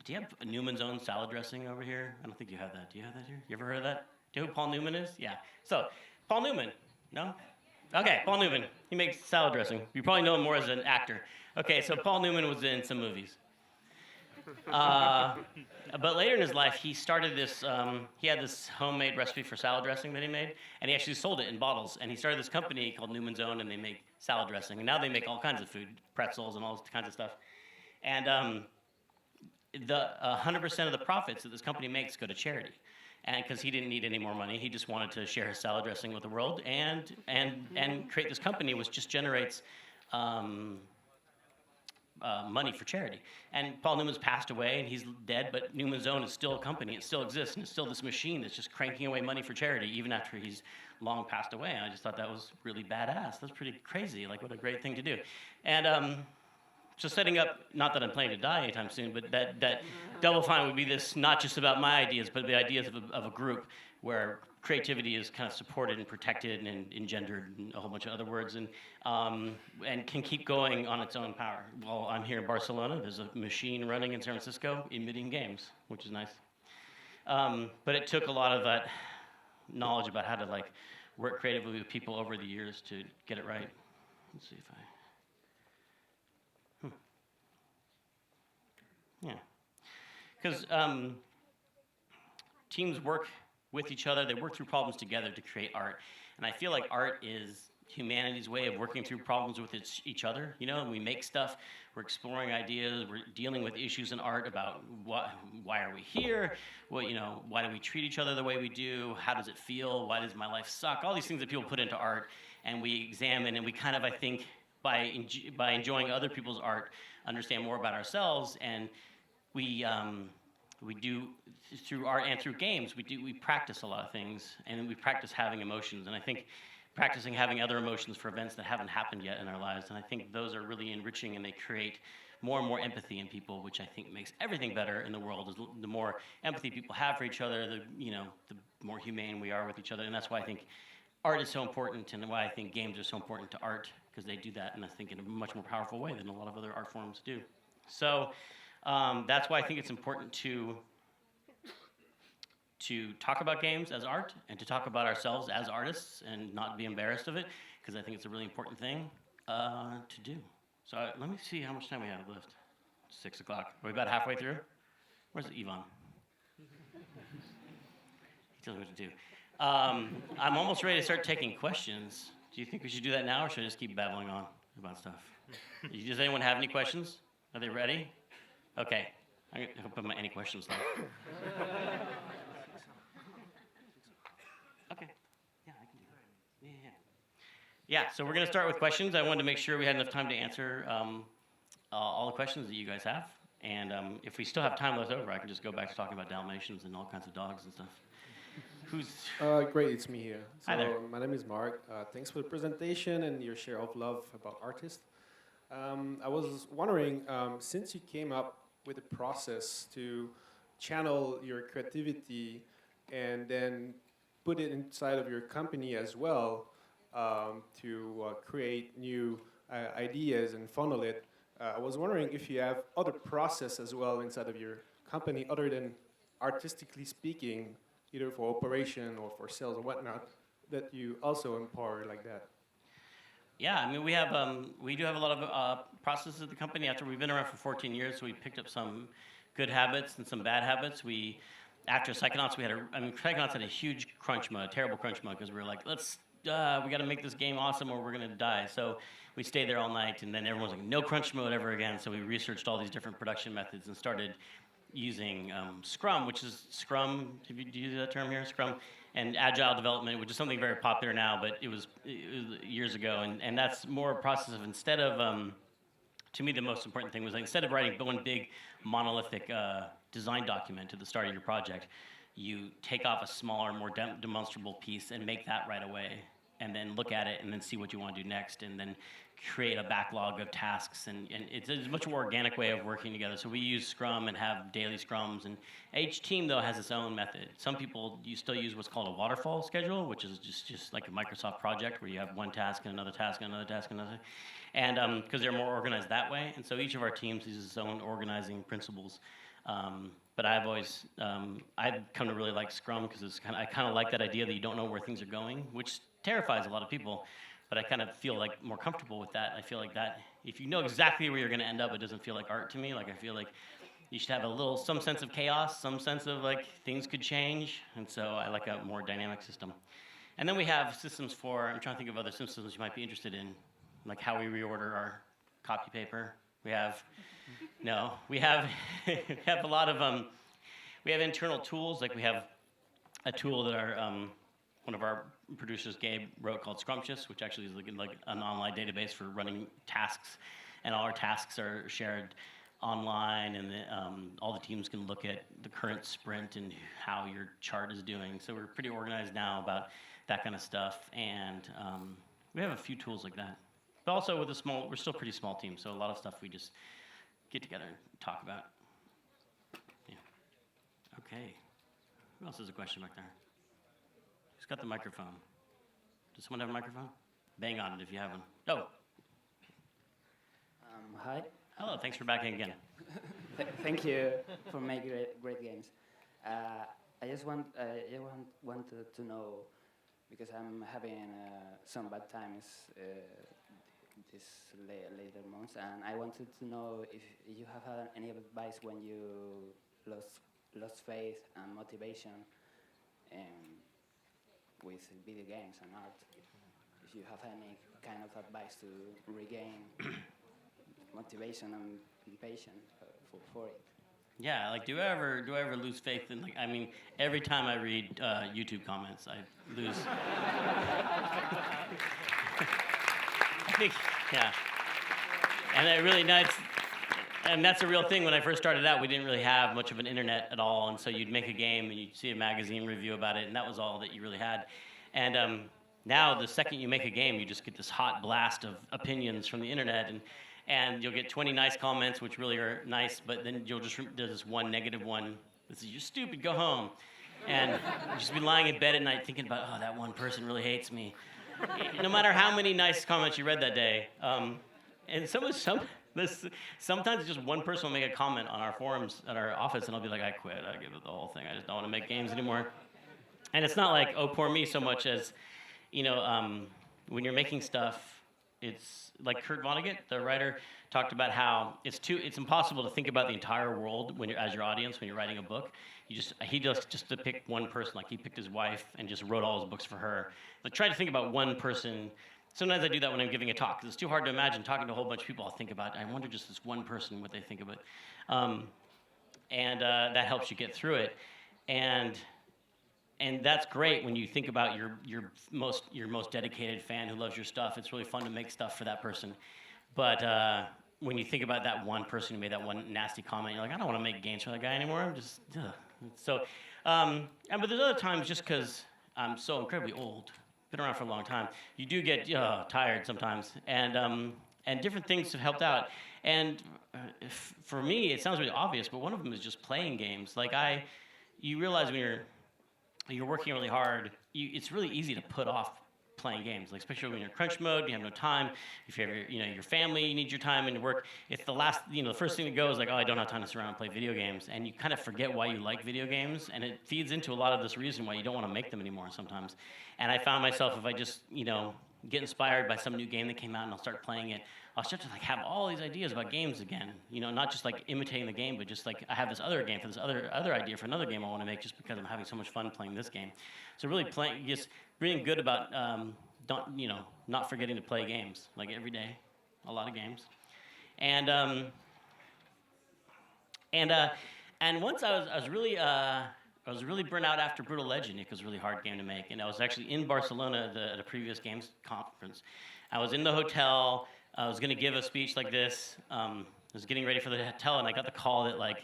do you have Newman's Own salad dressing over here? I don't think you have that. Do you have that here? You ever heard of that? Do you know who Paul Newman is? Yeah. So, Paul Newman, no? Okay, Paul Newman. He makes salad dressing. You probably know him more as an actor. Okay, so Paul Newman was in some movies. But later in his life, he started this, he had this homemade recipe for salad dressing that he made, and he actually sold it in bottles. And he started this company called Newman's Own, and they make salad dressing. And now they make all kinds of food, pretzels and all kinds of stuff. And the 100% of the profits that this company makes go to charity. And because he didn't need any more money, he just wanted to share his salad dressing with the world and create this company which just generates money for charity. And Paul Newman's passed away, and he's dead, but Newman's Own is still a company. It still exists, and it's still this machine that's just cranking away money for charity, even after he's long passed away. And I just thought that was really badass. That's pretty crazy. Like, what a great thing to do. And so setting up, not that I'm planning to die anytime soon, but that Double Fine would be this, not just about my ideas, but the ideas of a group where creativity is kind of supported and protected and engendered and a whole bunch of other words, and can keep going on its own power. While I'm here in Barcelona, there's a machine running in San Francisco emitting games, which is nice. But it took a lot of that knowledge about how to like work creatively with people over the years to get it right. Let's see if yeah. Because teams work with each other, they work through problems together to create art. And I feel like art is humanity's way of working through problems with each other, you know, and we make stuff, we're exploring ideas, we're dealing with issues in art about why are we here, well, you know, why do we treat each other the way we do, how does it feel, why does my life suck, all these things that people put into art, and we examine, and we kind of, I think, by enjoying other people's art, understand more about ourselves, and we do, through art and through games, we practice a lot of things, and we practice having emotions, and I think practicing having other emotions for events that haven't happened yet in our lives, and I think those are really enriching, and they create more and more empathy in people, which I think makes everything better in the world. The more empathy people have for each other, the more humane we are with each other, and that's why I think art is so important, and why I think games are so important to art, because they do that, and I think in a much more powerful way than a lot of other art forms do. So that's why I think it's important to talk about games as art, and to talk about ourselves as artists, and not be embarrassed of it, because I think it's a really important thing to do. So let me see how much time we have left. 6 o'clock. Are we about halfway through? Where's Ivan? He tells me what to do. I'm almost ready to start taking questions. Do you think we should do that now, or should I just keep babbling on about stuff? Does anyone have any questions? Are they ready? Okay. I'm going to put my any questions though. Okay. Yeah, I can do that. Yeah, so we're going to start with questions. I wanted to make sure we had enough time to answer all the questions that you guys have. And if we still have time left over, I can just go back to talking about Dalmatians and all kinds of dogs and stuff. Great, it's me here. So Hi there. my name is Mark. Thanks for the presentation and your share of love about artists. I was wondering, since you came up with a process to channel your creativity and then put it inside of your company as well, to create new ideas and funnel it, I was wondering if you have other process as well inside of your company other than artistically speaking, either for operation or for sales or whatnot, that you also empower like that. Yeah, I mean, we do have a lot of processes at the company. After we've been around for 14 years, so we picked up some good habits and some bad habits. After Psychonauts, Psychonauts had a huge crunch mode, terrible crunch mode, because we were like, we got to make this game awesome or we're going to die. So we stayed there all night, and then everyone was like, no crunch mode ever again. So we researched all these different production methods and started using Scrum, which is Scrum, do you use that term here, Scrum, and Agile development, which is something very popular now, but it was years ago, and that's more a process of, instead of, to me the most important thing was, like, instead of writing one big monolithic design document at the start of your project, you take off a smaller, more demonstrable piece and make that right away, and then look at it and then see what you want to do next, and then create a backlog of tasks, and it's a much more organic way of working together. So we use Scrum and have daily Scrums, and each team, though, has its own method. Some people still use what's called a waterfall schedule, which is just like a Microsoft project where you have one task and another task and another task and another, and because they're more organized that way, and so each of our teams uses its own organizing principles. But I've come to really like Scrum, because I kind of like that idea that you don't know where things are going, which terrifies a lot of people. But I kind of feel like more comfortable with that. I feel like that if you know exactly where you're going to end up, it doesn't feel like art to me. Like, I feel like you should have some sense of chaos, some sense of like things could change, and so I like a more dynamic system. And then we have systems I'm trying to think of other systems you might be interested in, like how we reorder our copy paper. We have a lot of we have internal tools. Like, we have a tool that one of our producers, Gabe, wrote called Scrumptious, which actually is like an online database for running tasks, and all our tasks are shared online, and all the teams can look at the current sprint and how your chart is doing. So we're pretty organized now about that kind of stuff, and we have a few tools like that. But also we're still a pretty small team, so a lot of stuff we just get together and talk about. Yeah. Okay. Who else has a question back there? got the microphone? Does someone have a microphone? Bang on it if you have one. Oh. Hi. Hello, thanks for backing again. Thank you for making great games. I just wanted to know, because I'm having some bad times this later months, and I wanted to know if you have had any advice when you lost faith and motivation with video games and art. If you have any kind of advice to regain motivation and patience for it. Yeah, like do I ever lose faith in, like, I mean, every time I read YouTube comments, I lose. I think, yeah. And I really, and that's a real thing. When I first started out, we didn't really have much of an internet at all, and so you'd make a game and you'd see a magazine review about it, and that was all that you really had. And now, the second you make a game, you just get this hot blast of opinions from the internet, and you'll get 20 nice comments, which really are nice, but then there's this one negative one that says, "You're stupid, go home." And you'll just be lying in bed at night thinking about, oh, that one person really hates me. No matter how many nice comments you read that day. And sometimes just one person will make a comment on our forums at our office, and I'll be like, I quit, I give it the whole thing, I just don't want to make games anymore. And it's not like, oh, poor me, so much as, when you're making stuff, it's like Kurt Vonnegut, the writer, talked about how it's impossible to think about the entire world as your audience when you're writing a book. He just to pick one person, like he picked his wife and just wrote all his books for her. But try to think about one person. Sometimes I do that when I'm giving a talk, because it's too hard to imagine talking to a whole bunch of people. I'll think about, I wonder just this one person, what they think of it. That helps you get through it. And that's great when you think about your most dedicated fan who loves your stuff. It's really fun to make stuff for that person. But when you think about that one person who made that one nasty comment, you're like, I don't want to make games for that guy anymore. I'm just, ugh. So, but there's other times, just because I'm so incredibly old, been around for a long time, you do get tired sometimes, and different things have helped out. And for me, it sounds really obvious, but one of them is just playing games. Like you realize when you're working really hard, it's really easy to put off playing games, like especially when you're in crunch mode, you have no time. If you have your family, you need your time, and your work. It's the first thing that goes, like, oh, I don't have time to sit around and play video games, and you kind of forget why you like video games, and it feeds into a lot of this reason why you don't want to make them anymore sometimes. And I found myself, if I just get inspired by some new game that came out and I'll start playing it, I'll start to have all these ideas about games again. Not just like imitating the game, but just like I have this other game for this other idea for another game I want to make, just because I'm having so much fun playing this game. So really just being good about not forgetting to play games, like every day, a lot of games. And once I was really burnt out after Brutal Legend. It was a really hard game to make, and I was actually in Barcelona at a previous games conference. I was in the hotel. I was going to give a speech like this. I was getting ready for the hotel, and I got the call that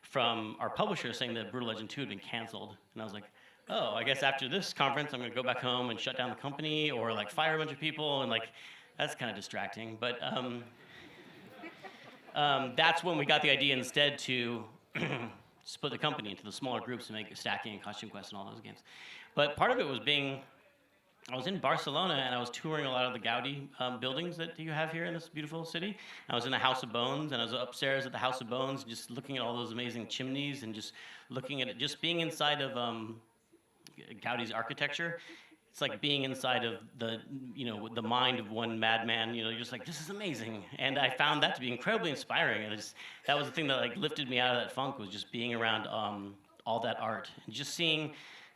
from our publisher saying that Brutal Legend 2 had been canceled. And I was like, oh, I guess after this conference, I'm going to go back home and shut down the company or fire a bunch of people, and that's kind of distracting. But that's when we got the idea instead to split the company into the smaller groups and make Stacking and Costume Quest and all those games. But part of it was I was in Barcelona, and I was touring a lot of the Gaudi buildings that you have here in this beautiful city. I was in the House of Bones, and I was upstairs at the House of Bones, just looking at all those amazing chimneys and just looking at it, just being inside of Gaudi's architecture. It's like being inside of the mind of one madman. You're just like, this is amazing. And I found that to be incredibly inspiring. And that was the thing that lifted me out of that funk, was just being around all that art and just seeing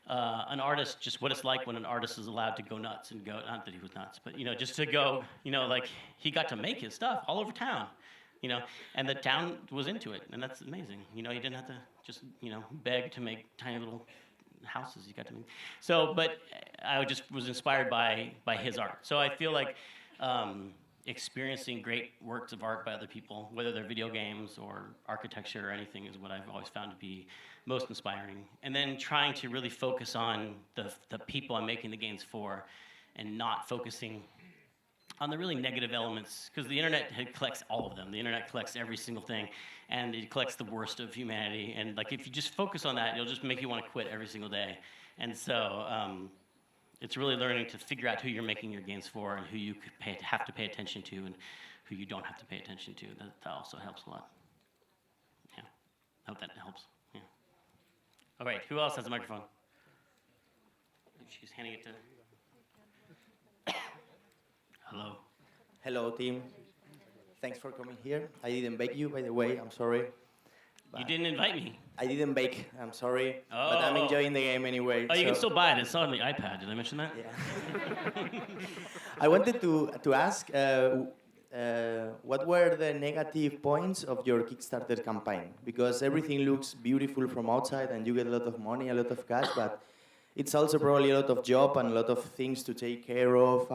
an artist, just what it's like when an artist is allowed to go nuts and go, not that he was nuts, but just to go, he got to make his stuff all over town, and the town was into it, and that's amazing. He didn't have to just beg to make tiny little houses. He got to make. So, but I just was inspired by his art. So I feel like experiencing great works of art by other people, whether they're video games or architecture or anything, is what I've always found to be most inspiring. And then trying to really focus on the people I'm making the games for, and not focusing on the really negative elements, because the internet collects all of them. The internet collects every single thing, and it collects the worst of humanity. And if you just focus on that, it'll just make you want to quit every single day. And so it's really learning to figure out who you're making your games for and who you have to pay attention to and who you don't have to pay attention to. That also helps a lot. Yeah, I hope that helps. Yeah. All right, who else has a microphone? She's handing it to... Hello. Hello, team. Thanks for coming here. I didn't bake you, by the way. I'm sorry. You didn't invite me. I didn't bake. I'm sorry. Oh. But I'm enjoying the game anyway. Oh, you can still buy it. It's on the iPad. Did I mention that? Yeah. I wanted to ask, what were the negative points of your Kickstarter campaign? Because everything looks beautiful from outside and you get a lot of money, a lot of cash, but it's also probably a lot of job and a lot of things to take care of.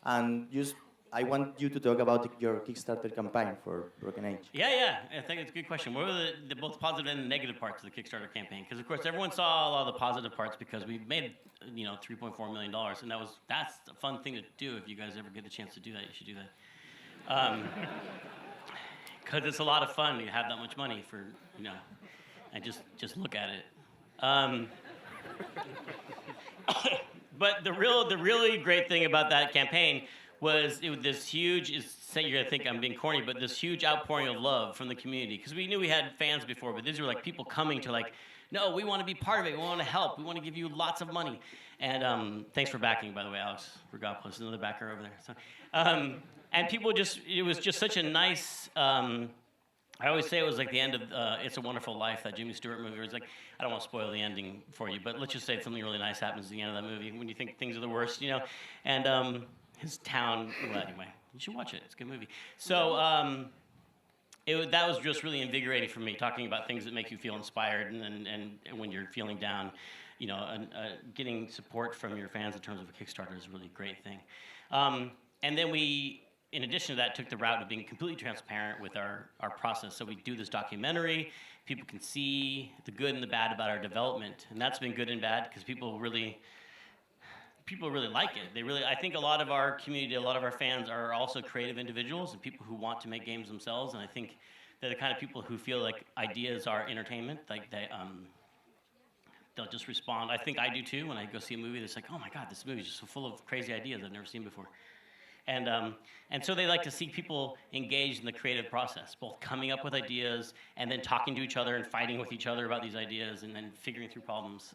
And just, I want you to talk about your Kickstarter campaign for Broken Age. Yeah. I think it's a good question. What were the both positive and negative parts of the Kickstarter campaign? Because of course everyone saw a lot of the positive parts because we made $3.4 million, and that's a fun thing to do. If you guys ever get the chance to do that, you should do that. Because it's a lot of fun to have that much money for and just look at it. But the really great thing about that campaign was this huge, you're going to think I'm being corny, but this huge outpouring of love from the community. Because we knew we had fans before, but these were like people coming to like, no, we want to be part of it. We want to help. We want to give you lots of money. And thanks for backing, by the way, Alex Rogopoulos, another backer over there. So, and people it was just such a nice, I always say it was like the end of It's a Wonderful Life, that Jimmy Stewart movie. It was like, I don't want to spoil the ending for you, but let's just say something really nice happens at the end of that movie when you think things are the worst, And his town, well, anyway, you should watch it. It's a good movie. So that was just really invigorating for me, talking about things that make you feel inspired, and when you're feeling down, getting support from your fans in terms of a Kickstarter is a really great thing. And then we, in addition to that, took the route of being completely transparent with our process. So we do this documentary. People can see the good and the bad about our development, and that's been good and bad because people really like it. I think a lot of our community, a lot of our fans are also creative individuals and people who want to make games themselves. And I think they're the kind of people who feel like ideas are entertainment. Like they'll just respond. I think I do too. When I go see a movie, it's like, oh my God, this movie is just so full of crazy ideas I've never seen before. And so they like to see people engaged in the creative process, both coming up with ideas and then talking to each other and fighting with each other about these ideas and then figuring through problems.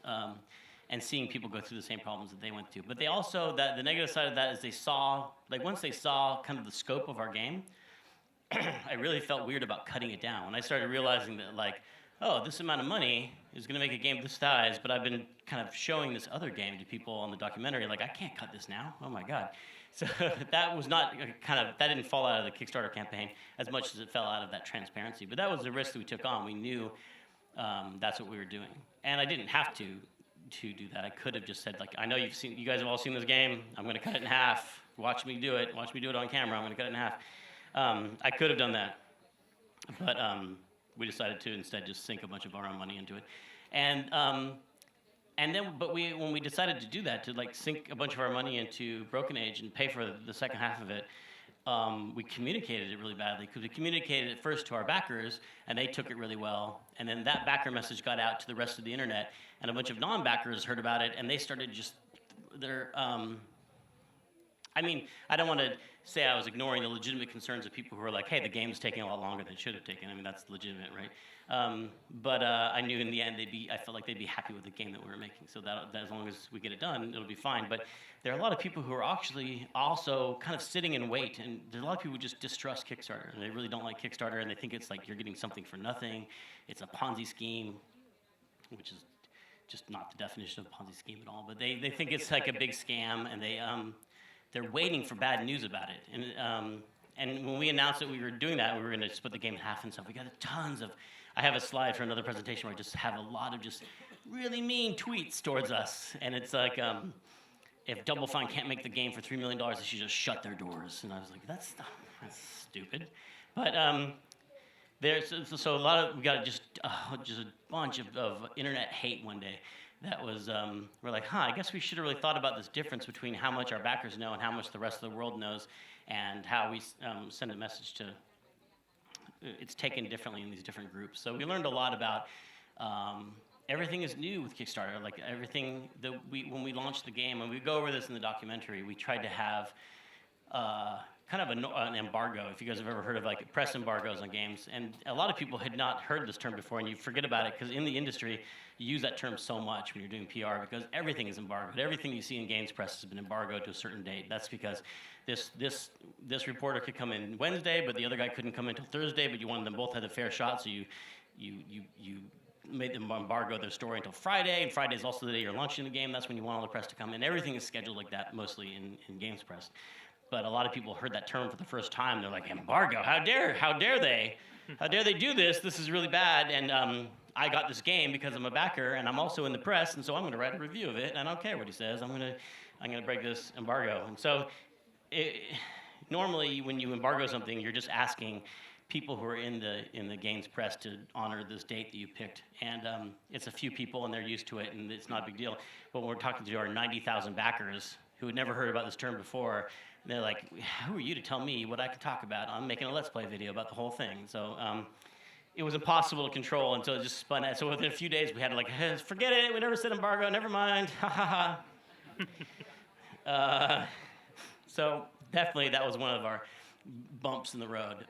And seeing people go through the same problems that they went through. But they also, the negative side of that is once they saw kind of the scope of our game, I really felt weird about cutting it down. When I started realizing that this amount of money is gonna make a game this size, but I've been kind of showing this other game to people on the documentary, I can't cut this now, oh my God. So that was not that didn't fall out of the Kickstarter campaign as much as it fell out of that transparency. But that was the risk that we took on. We knew that's what we were doing. And I didn't have to do that. I could have just said, I know you guys have all seen this game. I'm going to cut it in half. Watch me do it. Watch me do it on camera. I'm going to cut it in half. I could have done that, but we decided to instead just sink a bunch of our own money into it. When we decided to do that, to sink a bunch of our money into Broken Age and pay for the second half of it, we communicated it really badly because we communicated it first to our backers and they took it really well, and then that backer message got out to the rest of the internet and a bunch of non-backers heard about it and they started I don't want to say I was ignoring the legitimate concerns of people who were like, hey, the game's taking a lot longer than it should have taken. That's legitimate, right? But I knew in the end I felt like they'd be happy with the game that we were making. So that as long as we get it done, it'll be fine. But there are a lot of people who are actually also kind of sitting in wait. And there's a lot of people who just distrust Kickstarter. And they really don't like Kickstarter. And they think it's like you're getting something for nothing. It's a Ponzi scheme, which is just not the definition of a Ponzi scheme at all. But they think it's like a big scam. And they're waiting for bad news about it. And when we announced that we were doing that, we were going to split the game in half and stuff. We got tons of... I have a slide for another presentation where I just have a lot of just really mean tweets towards us. And it's like, if Double Fine can't make the game for $3 million, they should just shut their doors. And I was like, that's stupid. But there's so a lot of... We got just a bunch of internet hate one day. That was, we're like, I guess we should have really thought about this difference between how much our backers know and how much the rest of the world knows, and how we send a message to, it's taken differently in these different groups. So we learned a lot about everything is new with Kickstarter. Like everything that when we launched the game, and we go over this in the documentary, we tried to have kind of an embargo. If you guys have ever heard of like press embargoes on games, and a lot of people had not heard this term before, and you forget about it because in the industry you use that term so much when you're doing PR because everything is embargoed. Everything you see in games press has been embargoed to a certain date. That's because this reporter could come in Wednesday, but the other guy couldn't come in until Thursday. But you wanted them both to have a fair shot, so you made them embargo their story until Friday, and Friday is also the day you're launching the game. That's when you want all the press to come in. Everything is scheduled like that, mostly in games press. But a lot of people heard that term for the first time. They're like, embargo, how dare they? How dare they do this? This is really bad. And I got this game because I'm a backer, and I'm also in the press, and so I'm going to write a review of it, and I don't care what he says. I'm going to break this embargo. And so normally when you embargo something, you're just asking people who are in the games press to honor this date that you picked. And it's a few people, and they're used to it, and it's not a big deal. But when we're talking to our 90,000 backers who had never heard about this term before, they're like, who are you to tell me what I can talk about? I'm making a Let's Play video about the whole thing. So it was impossible to control until it just spun out. So within a few days, we had to like, forget it, we never said embargo, never mind, ha ha ha. So definitely that was one of our bumps in the road.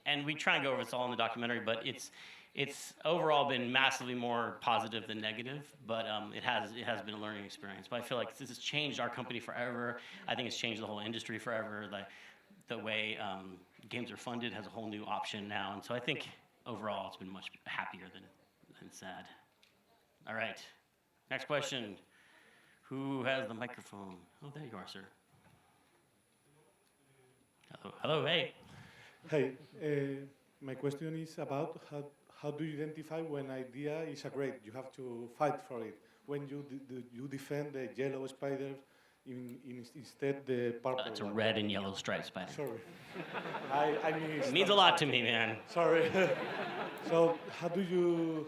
And we try and go over this all in the documentary, but it's overall been massively more positive than negative, but it has been a learning experience. But I feel like this has changed our company forever. I think it's changed the whole industry forever. The way games are funded has a whole new option now, and so I think overall it's been much happier than sad. All right, next question. Who has the microphone? Oh, there you are, sir. Hello, hey. Hey, my question is about how do you identify when idea is a great? You have to fight for it. When you defend the yellow spider instead the purple It's a one. red and yellow striped spider. Sorry. I mean, It means a lot to me, man. Sorry. So how do you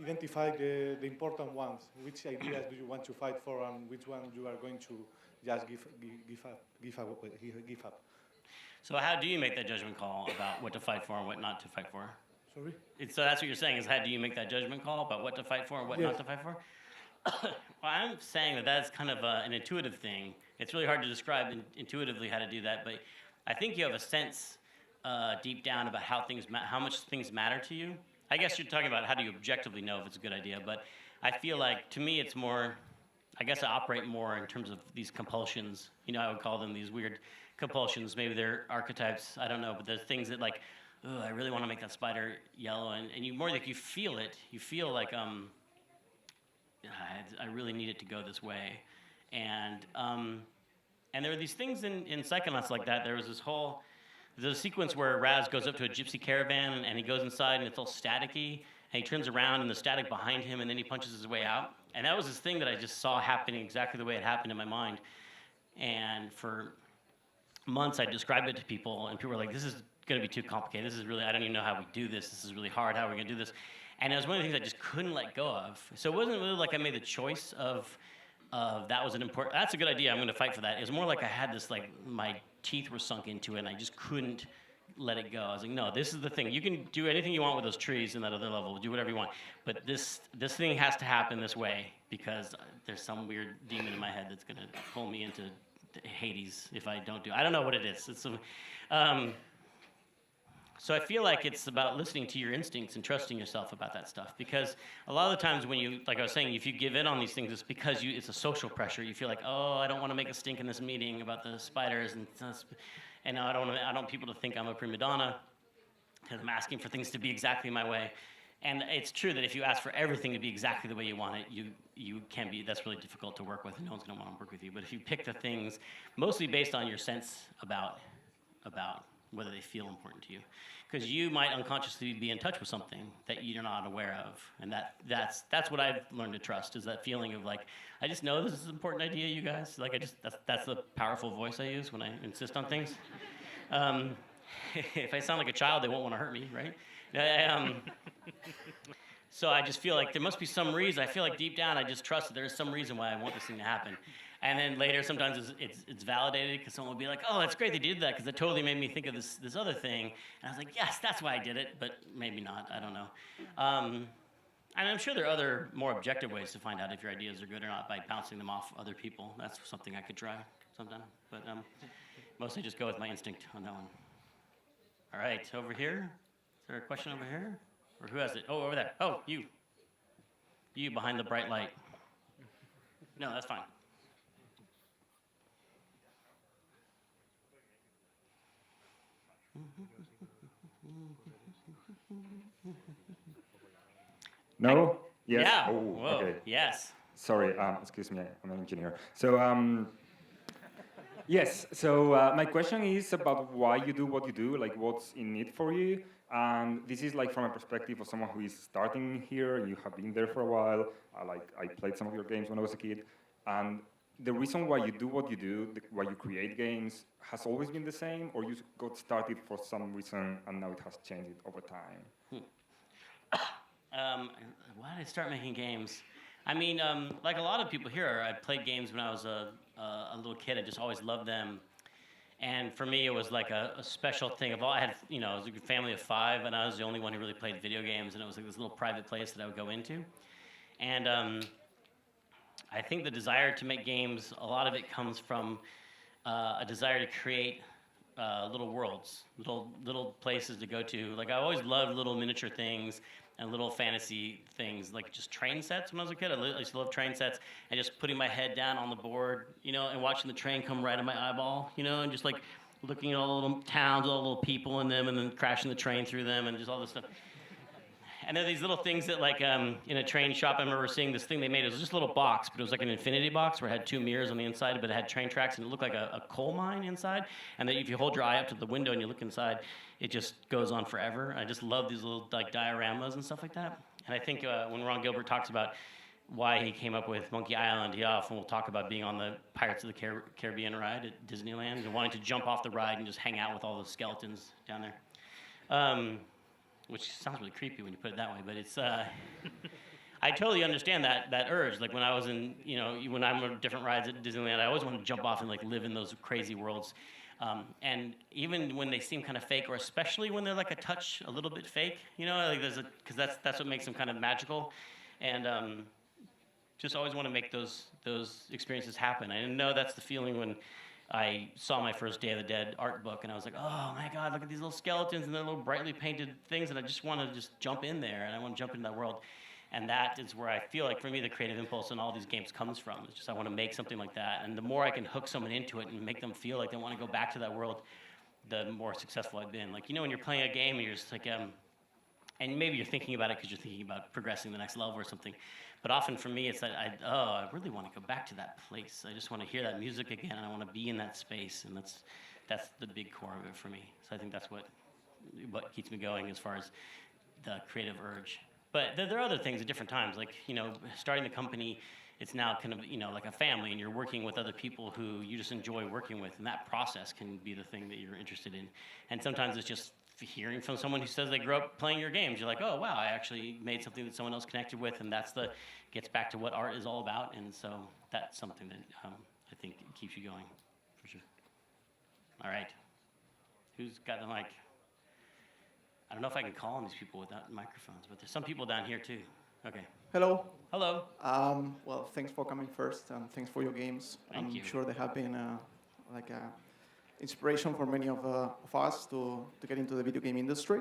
identify the important ones? Which ideas do you want to fight for, and which one you are going to just give up? So how do you make that judgment call about what to fight for and what not to fight for? Sorry? So that's what you're saying, is how do you make that judgment call about what to fight for and what not to fight for? Well, I'm saying that that's kind of an intuitive thing. It's really hard to describe intuitively how to do that, but I think you have a sense deep down about how much things matter to you. I guess you're talking about how do you objectively know if it's a good idea, but I feel like, to me, it's more, I guess I operate more in terms of these compulsions. You know, I would call them these weird compulsions. Maybe they're archetypes, I don't know, but there's things that like, oh, I really want to make that spider yellow, and you more like you feel it. You feel like I really need it to go this way, and there are these things in Psychonauts like that. There's a sequence where Raz goes up to a gypsy caravan, and he goes inside, and it's all staticky, and he turns around, and the static behind him, and then he punches his way out. And that was this thing that I just saw happening exactly the way it happened in my mind. And for months, I described it to people, and people were like, this is going to be too complicated. This is really, I don't even know how we do this. This is really hard. How are we going to do this? And it was one of the things I just couldn't let go of. So it wasn't really like I made the choice of that was an important, that's a good idea, I'm going to fight for that. It was more like I had this, like, my teeth were sunk into it, and I just couldn't let it go. I was like, no, this is the thing. You can do anything you want with those trees in that other level. Do whatever you want. But this thing has to happen this way because there's some weird demon in my head that's going to pull me into Hades if I don't do it. I don't know what it is. It's so I feel like it's about listening to your instincts and trusting yourself about that stuff. Because a lot of the times when you, like I was saying, if you give in on these things, it's because it's a social pressure. You feel like, oh, I don't want to make a stink in this meeting about the spiders, and I don't want people to think I'm a prima donna because I'm asking for things to be exactly my way. And it's true that if you ask for everything to be exactly the way you want it, you can be, that's really difficult to work with, and no one's going to want to work with you. But if you pick the things mostly based on your sense about whether they feel important to you, because you might unconsciously be in touch with something that you're not aware of, and that's what I've learned to trust, is that feeling of like, I just know this is an important idea, you guys. Like that's the powerful voice I use when I insist on things. If I sound like a child, they won't want to hurt me, right? So I just feel like there must be some reason. I feel like deep down I just trust that there's some reason why I want this thing to happen. And then later, sometimes it's validated because someone will be like, "Oh, that's great they did that because it totally made me think of this other thing." And I was like, "Yes, that's why I did it," but maybe not. I don't know. And I'm sure there are other more objective ways to find out if your ideas are good or not by bouncing them off other people. That's something I could try sometime. But mostly just go with my instinct on that one. All right, over here. Is there a question over here? Or who has it? Oh, over there. Oh, you. You behind the bright light. No, that's fine. No? Yes? Yeah. Oh, Whoa. okay. Yes. Sorry, excuse me, I'm an engineer. So, yes, so my question is about why you do what you do, like what's in it for you. And this is like from a perspective of someone who is starting here, you have been there for a while, I played some of your games when I was a kid. And the reason why you do what you do, why you create games, has always been the same, or you got started for some reason and now it has changed over time? Why did I start making games? I mean, like a lot of people here, I played games when I was a little kid. I just always loved them. And for me, it was like a special thing. I had, it was a family of 5, and I was the only one who really played video games, and it was like this little private place that I would go into. And I think the desire to make games, a lot of it comes from a desire to create little worlds, little places to go to. Like I always loved little miniature things and little fantasy things, like just train sets when I was a kid. I used to love train sets and just putting my head down on the board, and watching the train come right in my eyeball, and just like looking at all the little towns, all the little people in them, and then crashing the train through them and just all this stuff. And there are these little things that, like, in a train shop, I remember seeing this thing they made. It was just a little box, but it was like an infinity box where it had 2 mirrors on the inside, but it had train tracks, and it looked like a coal mine inside. And then if you hold your eye up to the window and you look inside, it just goes on forever. I just love these little, like, dioramas and stuff like that. And I think when Ron Gilbert talks about why he came up with Monkey Island, he often will talk about being on the Pirates of the Caribbean ride at Disneyland and wanting to jump off the ride and just hang out with all the skeletons down there. Which sounds really creepy when you put it that way, but it's, I totally understand that urge. Like when I was in, when I'm on different rides at Disneyland, I always want to jump off and like live in those crazy worlds. And even when they seem kind of fake, or especially when they're like a little bit fake, like because that's what makes them kind of magical. And just always want to make those experiences happen. I know that's the feeling when I saw my first Day of the Dead art book, and I was like, oh my God, look at these little skeletons and their little brightly painted things, and I just want to just jump in there, and I want to jump into that world. And that is where I feel like, for me, the creative impulse in all these games comes from. It's just I want to make something like that, and the more I can hook someone into it and make them feel like they want to go back to that world, the more successful I've been. Like, when you're playing a game and you're just like, and maybe you're thinking about it because you're thinking about progressing the next level or something. But often for me, it's that I really want to go back to that place. I just want to hear that music again, and I want to be in that space, and that's the big core of it for me. So I think that's what keeps me going as far as the creative urge. But there are other things at different times, like starting the company. It's now kind of like a family, and you're working with other people who you just enjoy working with, and that process can be the thing that you're interested in. And sometimes it's just hearing from someone who says they grew up playing your games. You're like, oh wow, I actually made something that someone else connected with, and gets back to what art is all about. And so that's something that I think keeps you going, for sure. All right, who's got the mic? I don't know if I can call on these people without microphones, but there's some people down here too. Okay. Hello. Hello. Well, thanks for coming first, and thanks for your games. Thank you. I'm sure they have been like a inspiration for many of us to get into the video game industry.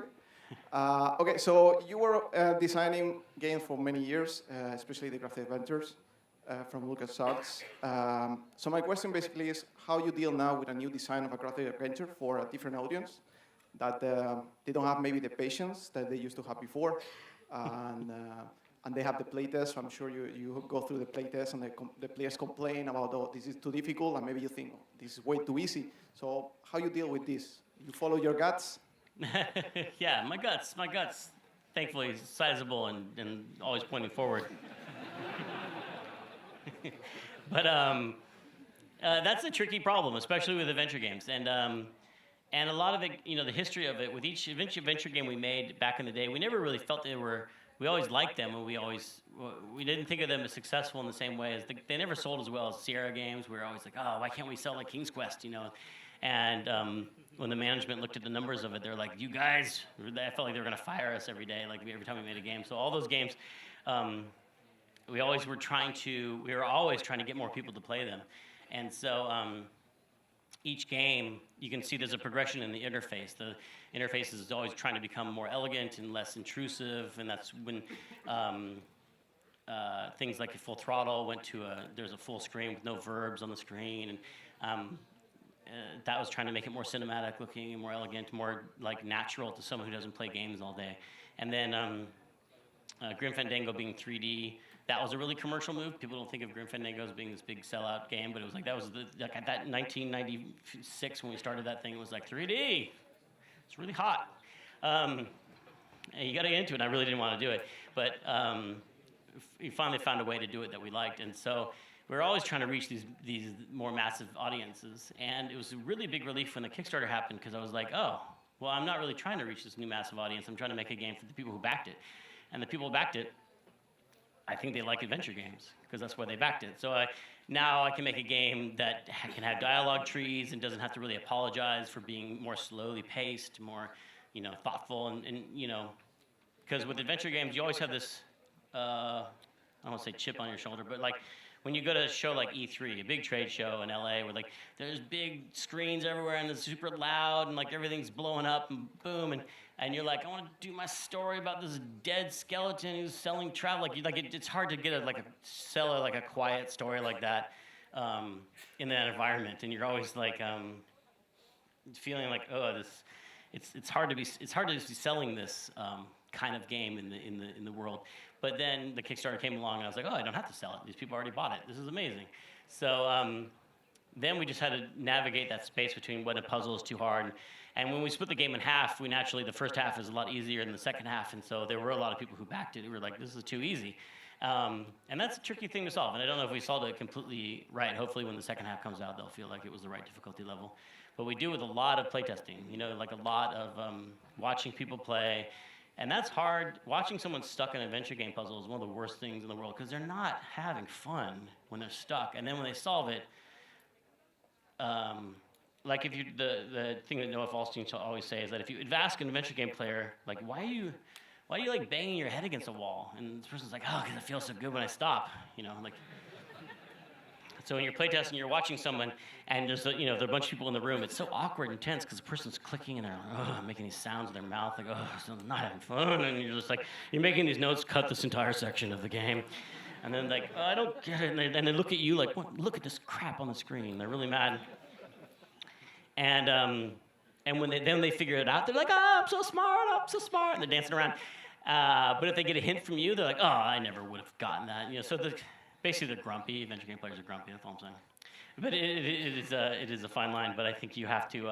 Okay, so you were designing games for many years, especially the graphic adventures from LucasArts. So my question basically is how you deal now with a new design of a graphic adventure for a different audience that they don't have maybe the patience that they used to have before, and they have the playtest. So I'm sure you go through the playtest, and the players complain about, oh, this is too difficult, and maybe you think, oh, this is way too easy. So how you deal with this? You follow your guts? Yeah, my guts, thankfully sizable and always pointing forward. But that's a tricky problem, especially with adventure games. And a lot of it, the history of it, with each adventure game we made back in the day, we never really felt we always liked them, and we didn't think of them as successful in the same way as, they never sold as well as Sierra games. We were always like, oh, why can't we sell like King's Quest, And when the management looked at the numbers of it, they're like, you guys, I felt like they were going to fire us every day, like every time we made a game. So all those games we were always trying to get more people to play them. And so each game, you can see there's a progression in the interface. The interface is always trying to become more elegant and less intrusive, and that's when things like full throttle went to there's a full screen with no verbs on the screen, and that was trying to make it more cinematic looking and more elegant, more like natural to someone who doesn't play games all day. And then Grim Fandango being 3D, that was a really commercial move. People don't think of Grim Fandango as being this big sellout game, but it was like that was at that 1996 when we started that thing. It was like 3D. It's really hot. And you got to get into it. And I really didn't want to do it, but we finally found a way to do it that we liked, and so we were always trying to reach these more massive audiences. And it was a really big relief when the Kickstarter happened, because I was like, oh, well, I'm not really trying to reach this new massive audience. I'm trying to make a game for the people who backed it, and the people who backed it, I think they like adventure games because that's why they backed it. So now I can make a game that can have dialogue trees and doesn't have to really apologize for being more slowly paced, more, thoughtful, and because with adventure games you always have this, I don't want to say chip on your shoulder, but like when you go to a show like E3, a big trade show in LA, where like there's big screens everywhere and it's super loud and like everything's blowing up and boom, and you're like, I want to do my story about this dead skeleton who's selling travel. It's hard to get sell a quiet story like that in that environment, and you're always like feeling like, oh, it's hard to be selling this kind of game in the world. But then the Kickstarter came along, and I was like, oh, I don't have to sell it. These people already bought it. This is amazing. So then we just had to navigate that space between when a puzzle is too hard. And when we split the game in half, the first half is a lot easier than the second half. And so there were a lot of people who backed it who were like, this is too easy. And that's a tricky thing to solve. And I don't know if we solved it completely right. Hopefully when the second half comes out, they'll feel like it was the right difficulty level. But we do with a lot of playtesting, like a lot of watching people play. And that's hard. Watching someone stuck in an adventure game puzzle is one of the worst things in the world, because they're not having fun when they're stuck. And then when they solve it, like if you, the thing that Noah Falstein shall always say is that if you ask an adventure game player, like, why are you like banging your head against a wall? And this person's like, oh, because it feels so good when I stop, like. So when you're playtesting, you're watching someone, and there's there are a bunch of people in the room. It's so awkward and tense because the person's clicking and they're like, making these sounds in their mouth, like, oh, so I'm not having fun. And you're just like, you're making these notes, cut this entire section of the game, and then like, oh, I don't get it. And they look at you like, what? Look at this crap on the screen. They're really mad. And when they figure it out, they're like, oh, I'm so smart, and they're dancing around. But if they get a hint from you, they're like, oh, I never would have gotten that. So basically, they're grumpy. Adventure game players are grumpy. That's all I'm saying. But it is a fine line. But I think you have to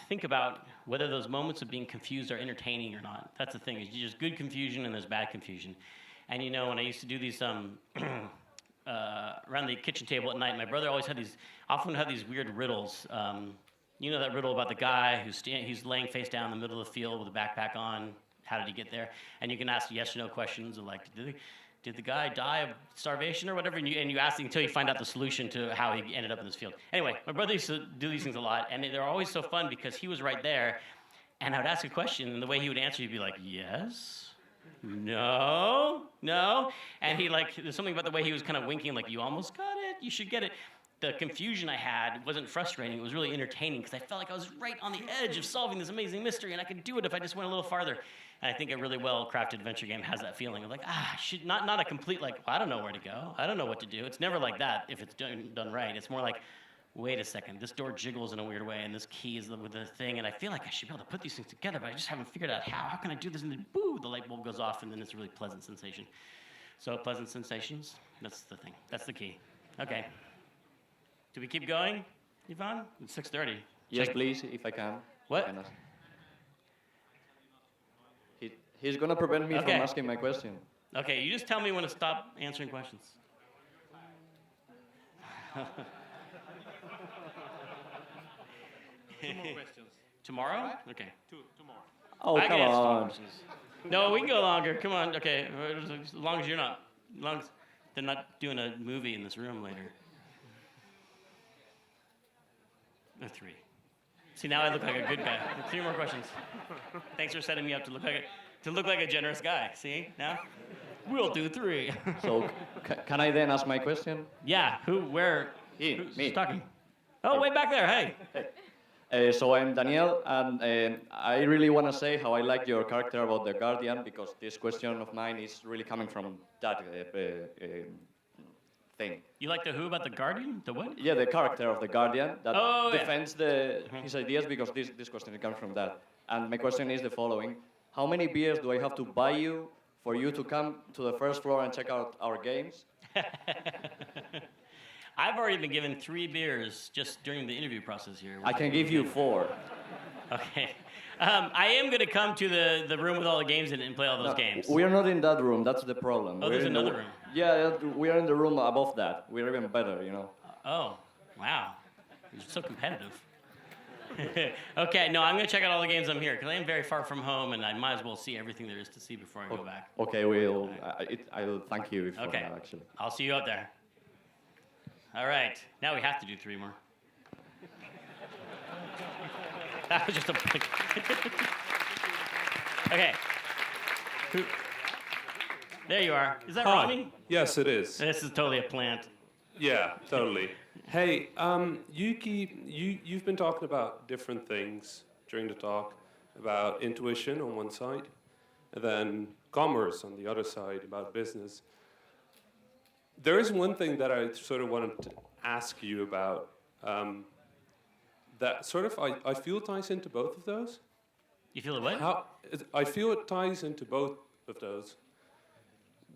think about whether those moments of being confused are entertaining or not. That's the thing. There's good confusion and there's bad confusion. And when I used to do these around the kitchen table at night, my brother always often had these weird riddles. That riddle about the guy who's laying face down in the middle of the field with a backpack on. How did he get there? And you can ask yes or no questions of like, did the guy die of starvation or whatever? And you ask until you find out the solution to how he ended up in this field. Anyway, my brother used to do these things a lot, and they're always so fun because he was right there, and I would ask a question, and the way he would answer, he'd be like, yes, no, and there's something about the way he was kind of winking, like, you almost got it, you should get it. The confusion I had wasn't frustrating, it was really entertaining, because I felt like I was right on the edge of solving this amazing mystery, and I could do it if I just went a little farther. And I think a really well-crafted adventure game has that feeling of like, not a complete like, well, I don't know where to go, I don't know what to do. It's never like that if it's done right. It's more like, wait a second, this door jiggles in a weird way, and this key is with the thing, and I feel like I should be able to put these things together, but I just haven't figured out how. How can I do this? And then, boo, the light bulb goes off, and then it's a really pleasant sensation. So pleasant sensations, that's the thing. That's the key. Okay. Do we keep going, Yvonne? It's 6:30. Yes, please, if I can. What? He's going to prevent me from asking my question. Okay, you just tell me when to stop answering questions. Two more questions. Tomorrow? Okay. Tomorrow. Oh, come on. No, we can go longer. Come on. Okay, as long as they're not doing a movie in this room later. 3. See, now I look like a good guy. 3 more questions. Thanks for setting me up to look like it. to look like a generous guy. See now, we'll do 3. So, can I then ask my question? Yeah. Who? Where? Me. Who's talking? Oh, way back there. Hey. So I'm Daniel, and I really want to say how I like your character about the Guardian, because this question of mine is really coming from that thing. You like the who about the Guardian? The what? Yeah, the character of the Guardian that Oh, yeah. defends his ideas, because this question comes from that. And my question is the following: how many beers do I have to buy you for you to come to the first floor and check out our games? I've already been given 3 beers just during the interview process here. I can give you 4. Okay. I am going to come to the room with all the games in it and play all those games. We are not in that room. That's the problem. Oh, there's another room. Yeah, we are in the room above that. We're even better, you know. Oh, wow. You're so competitive. Okay, no, I'm going to check out all the games I'm here, because I am very far from home, and I might as well see everything there is to see before I go back. Okay, I'll thank you for that, actually. I'll see you out there. All right, now we have to do 3 more. That was just a... Okay. There you are. Is that Ronnie? Yes, it is. This is totally a plant. Yeah, totally. Hey, you've been talking about different things during the talk, about intuition on one side, and then commerce on the other side, about business. There is one thing that I sort of wanted to ask you about, that sort of I feel ties into both of those. You feel it what? I feel it ties into both of those.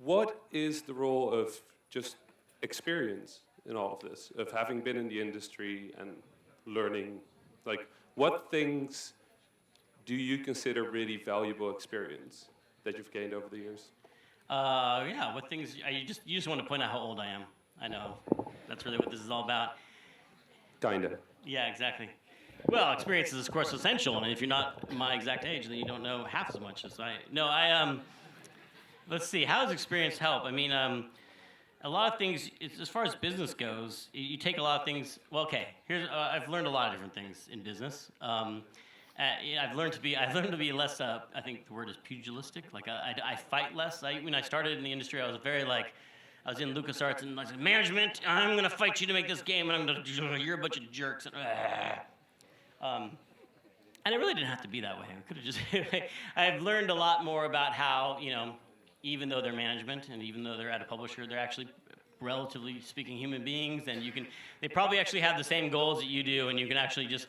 What is the role of just experience in all of this, of having been in the industry and learning? Like, what things do you consider really valuable experience that you've gained over the years? Yeah, what things, you just want to point out how old I am. I know, that's really what this is all about. Kinda. Yeah, exactly. Well, experience is, of course, essential, and if you're not my exact age, then you don't know half as much as I. No, let's see, how does experience help? I mean, a lot of things, as far as business goes, you take a lot of things, well, okay, I've learned a lot of different things in business. I've learned to be less, I think the word is pugilistic, like I fight less. When I started in the industry, I was very like, I was in LucasArts and I said, management, I'm going to fight you to make this game, and you're a bunch of jerks. And it really didn't have to be that way. I could have just, I've learned a lot more about how, even though they're management and even though they're at a publisher, they're actually, relatively speaking, human beings, and they probably actually have the same goals that you do, and you can actually just,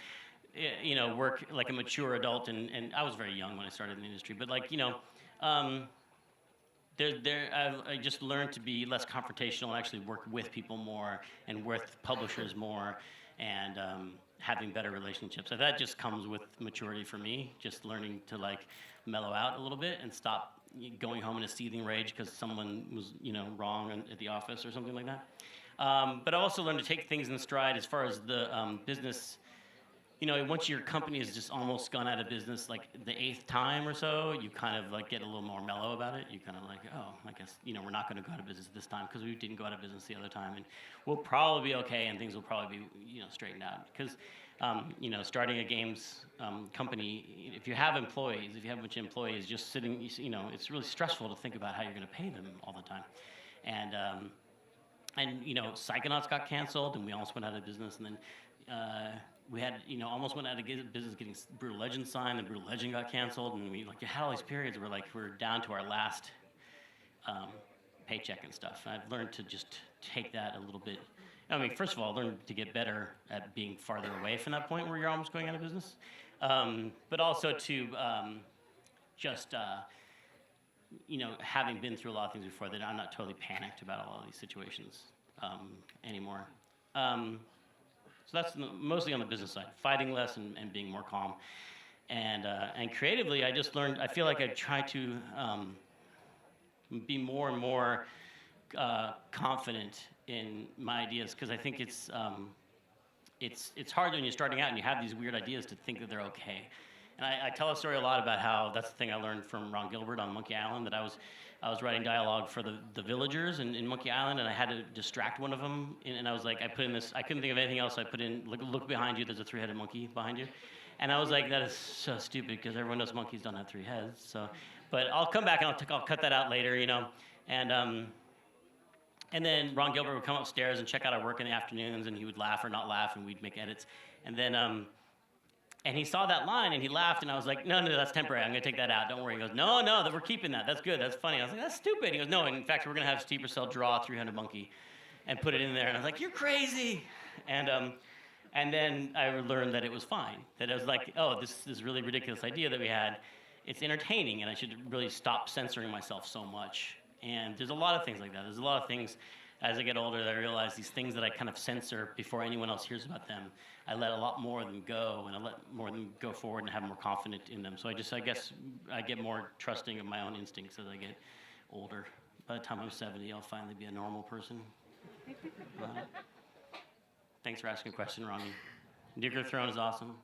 work like a mature adult. And I was very young when I started in the industry, but I just learned to be less confrontational and actually work with people more and with publishers more, and having better relationships. So that just comes with maturity for me, just learning to mellow out a little bit and stop going home in a seething rage because someone was wrong at the office or something like that. But I also learned to take things in stride as far as the business. Once your company has just almost gone out of business, like the 8th time or so, you kind of get a little more mellow about it. You kind of oh, I guess, we're not going to go out of business this time because we didn't go out of business the other time, and we'll probably be okay, and things will probably be, straightened out. Because, starting a games company, if you have employees, if you have a bunch of employees just sitting, it's really stressful to think about how you're going to pay them all the time. And Psychonauts got canceled, and we almost went out of business, and then we had, almost went out of business getting Brutal Legend signed, and Brutal Legend got canceled, and we had all these periods where we're down to our last paycheck and stuff. And I've learned to just take that a little bit. I mean, first of all, I learned to get better at being farther away from that point where you're almost going out of business, but also to having been through a lot of things before, that I'm not totally panicked about all of these situations anymore. So that's mostly on the business side, fighting less and being more calm. And creatively, I just learned, I feel like I try to be more and more confident in my ideas, because I think it's hard when you're starting out and you have these weird ideas to think that they're okay. And I tell a story a lot about how that's the thing I learned from Ron Gilbert on Monkey Island, that I was writing dialogue for the villagers in Monkey Island, and I had to distract one of them, and I was like, I couldn't think of anything else. I put in, look behind you, there's a 3-headed monkey behind you. And I was like, that is so stupid, because everyone knows monkeys don't have 3 heads. But I'll come back and I'll cut that out later, you know. And then Ron Gilbert would come upstairs and check out our work in the afternoons, and he would laugh or not laugh, and we'd make edits. And then, and he saw that line, and he laughed, and I was like, no, that's temporary. I'm going to take that out. Don't worry. He goes, no, we're keeping that. That's good. That's funny. I was like, that's stupid. He goes, no, in fact, we're going to have Steve Purcell draw a 300 monkey and put it in there. And I was like, you're crazy. And then I learned that it was fine. That I was like, oh, this is really ridiculous idea that we had. It's entertaining, and I should really stop censoring myself so much. And there's a lot of things like that. There's a lot of things, as I get older, that I realize these things that I kind of censor before anyone else hears about them, I let a lot more of them go, and I let more of them go forward and have more confidence in them. So I guess I get more trusting of my own instincts as I get older. By the time I'm 70, I'll finally be a normal person. Thanks for asking a question, Ronnie. Nuclear Throne is awesome.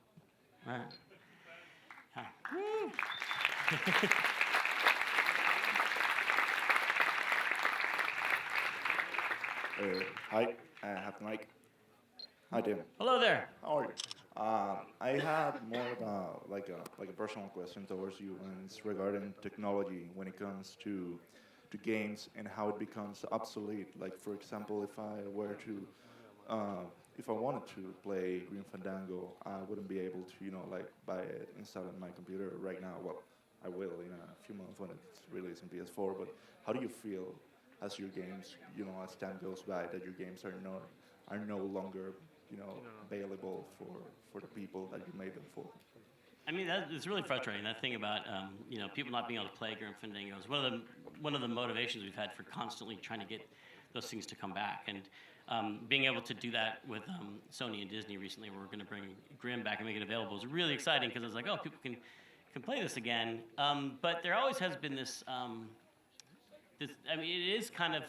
All right. Hi, I have the mic. Hi, Tim. Hello there. How are you? I had more about like a personal question towards you, and it's regarding technology when it comes to games and how it becomes obsolete. Like, for example, if I were to if I wanted to play Green Fandango, I wouldn't be able to, like buy it, install it on my computer right now. Well, I will in a few months when it's released on PS4. But how do you feel as your games, as time goes by, that your games are no longer, available for the people that you made them for? I mean, it's really frustrating. That thing about people not being able to play Grim Fandango is one of the motivations we've had for constantly trying to get those things to come back. And being able to do that with Sony and Disney recently, where we're going to bring Grim back and make it available, is really exciting because I was like, oh, people can play this again. But there always has been this. It is kind of.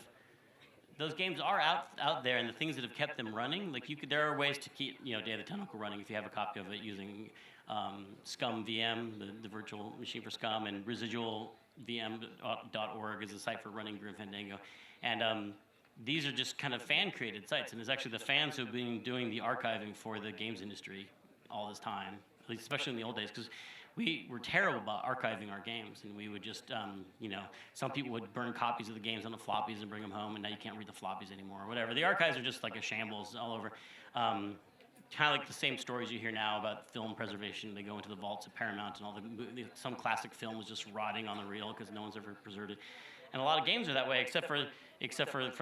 Those games are out there, and the things that have kept them running, like there are ways to keep Day of the Tentacle running if you have a copy of it using Scum VM, the virtual machine for Scum, and residualvm.org is a site for running Grim Fandango, and these are just kind of fan-created sites, and it's actually the fans who've been doing the archiving for the games industry all this time, at least especially in the old days, because we were terrible about archiving our games, and we would just, some people would burn copies of the games on the floppies and bring them home, and now you can't read the floppies anymore, or whatever. The archives are just like a shambles all over. Kind of like the same stories you hear now about film preservation. They go into the vaults of Paramount, and some classic film is just rotting on the reel because no one's ever preserved it. And a lot of games are that way, except for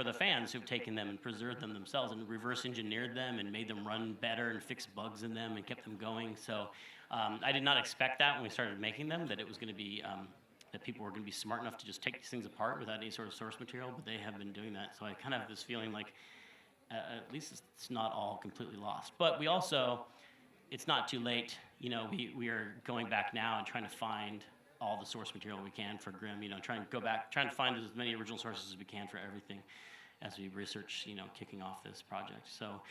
the fans who've taken them and preserved them themselves and reverse engineered them and made them run better and fixed bugs in them and kept them going. So I did not expect that when we started making them, that it was going to be that people were going to be smart enough to just take these things apart without any sort of source material, but they have been doing that. So I kind of have this feeling like at least it's not all completely lost. But we also, it's not too late. We are going back now and trying to find all the source material we can for Grim, trying to find as many original sources as we can for everything as we research, kicking off this project. So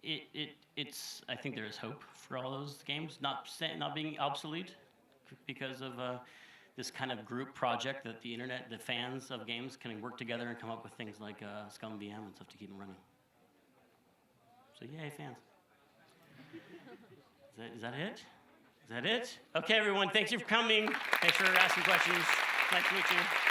it's I think there is hope for all those games not being obsolete because of this kind of group project that the internet, the fans of games can work together and come up with things like Scum VM and stuff to keep them running. So yay, fans. Is that it? Is that it? Okay, everyone, thank you for coming. Thanks for asking questions. Nice to meet you.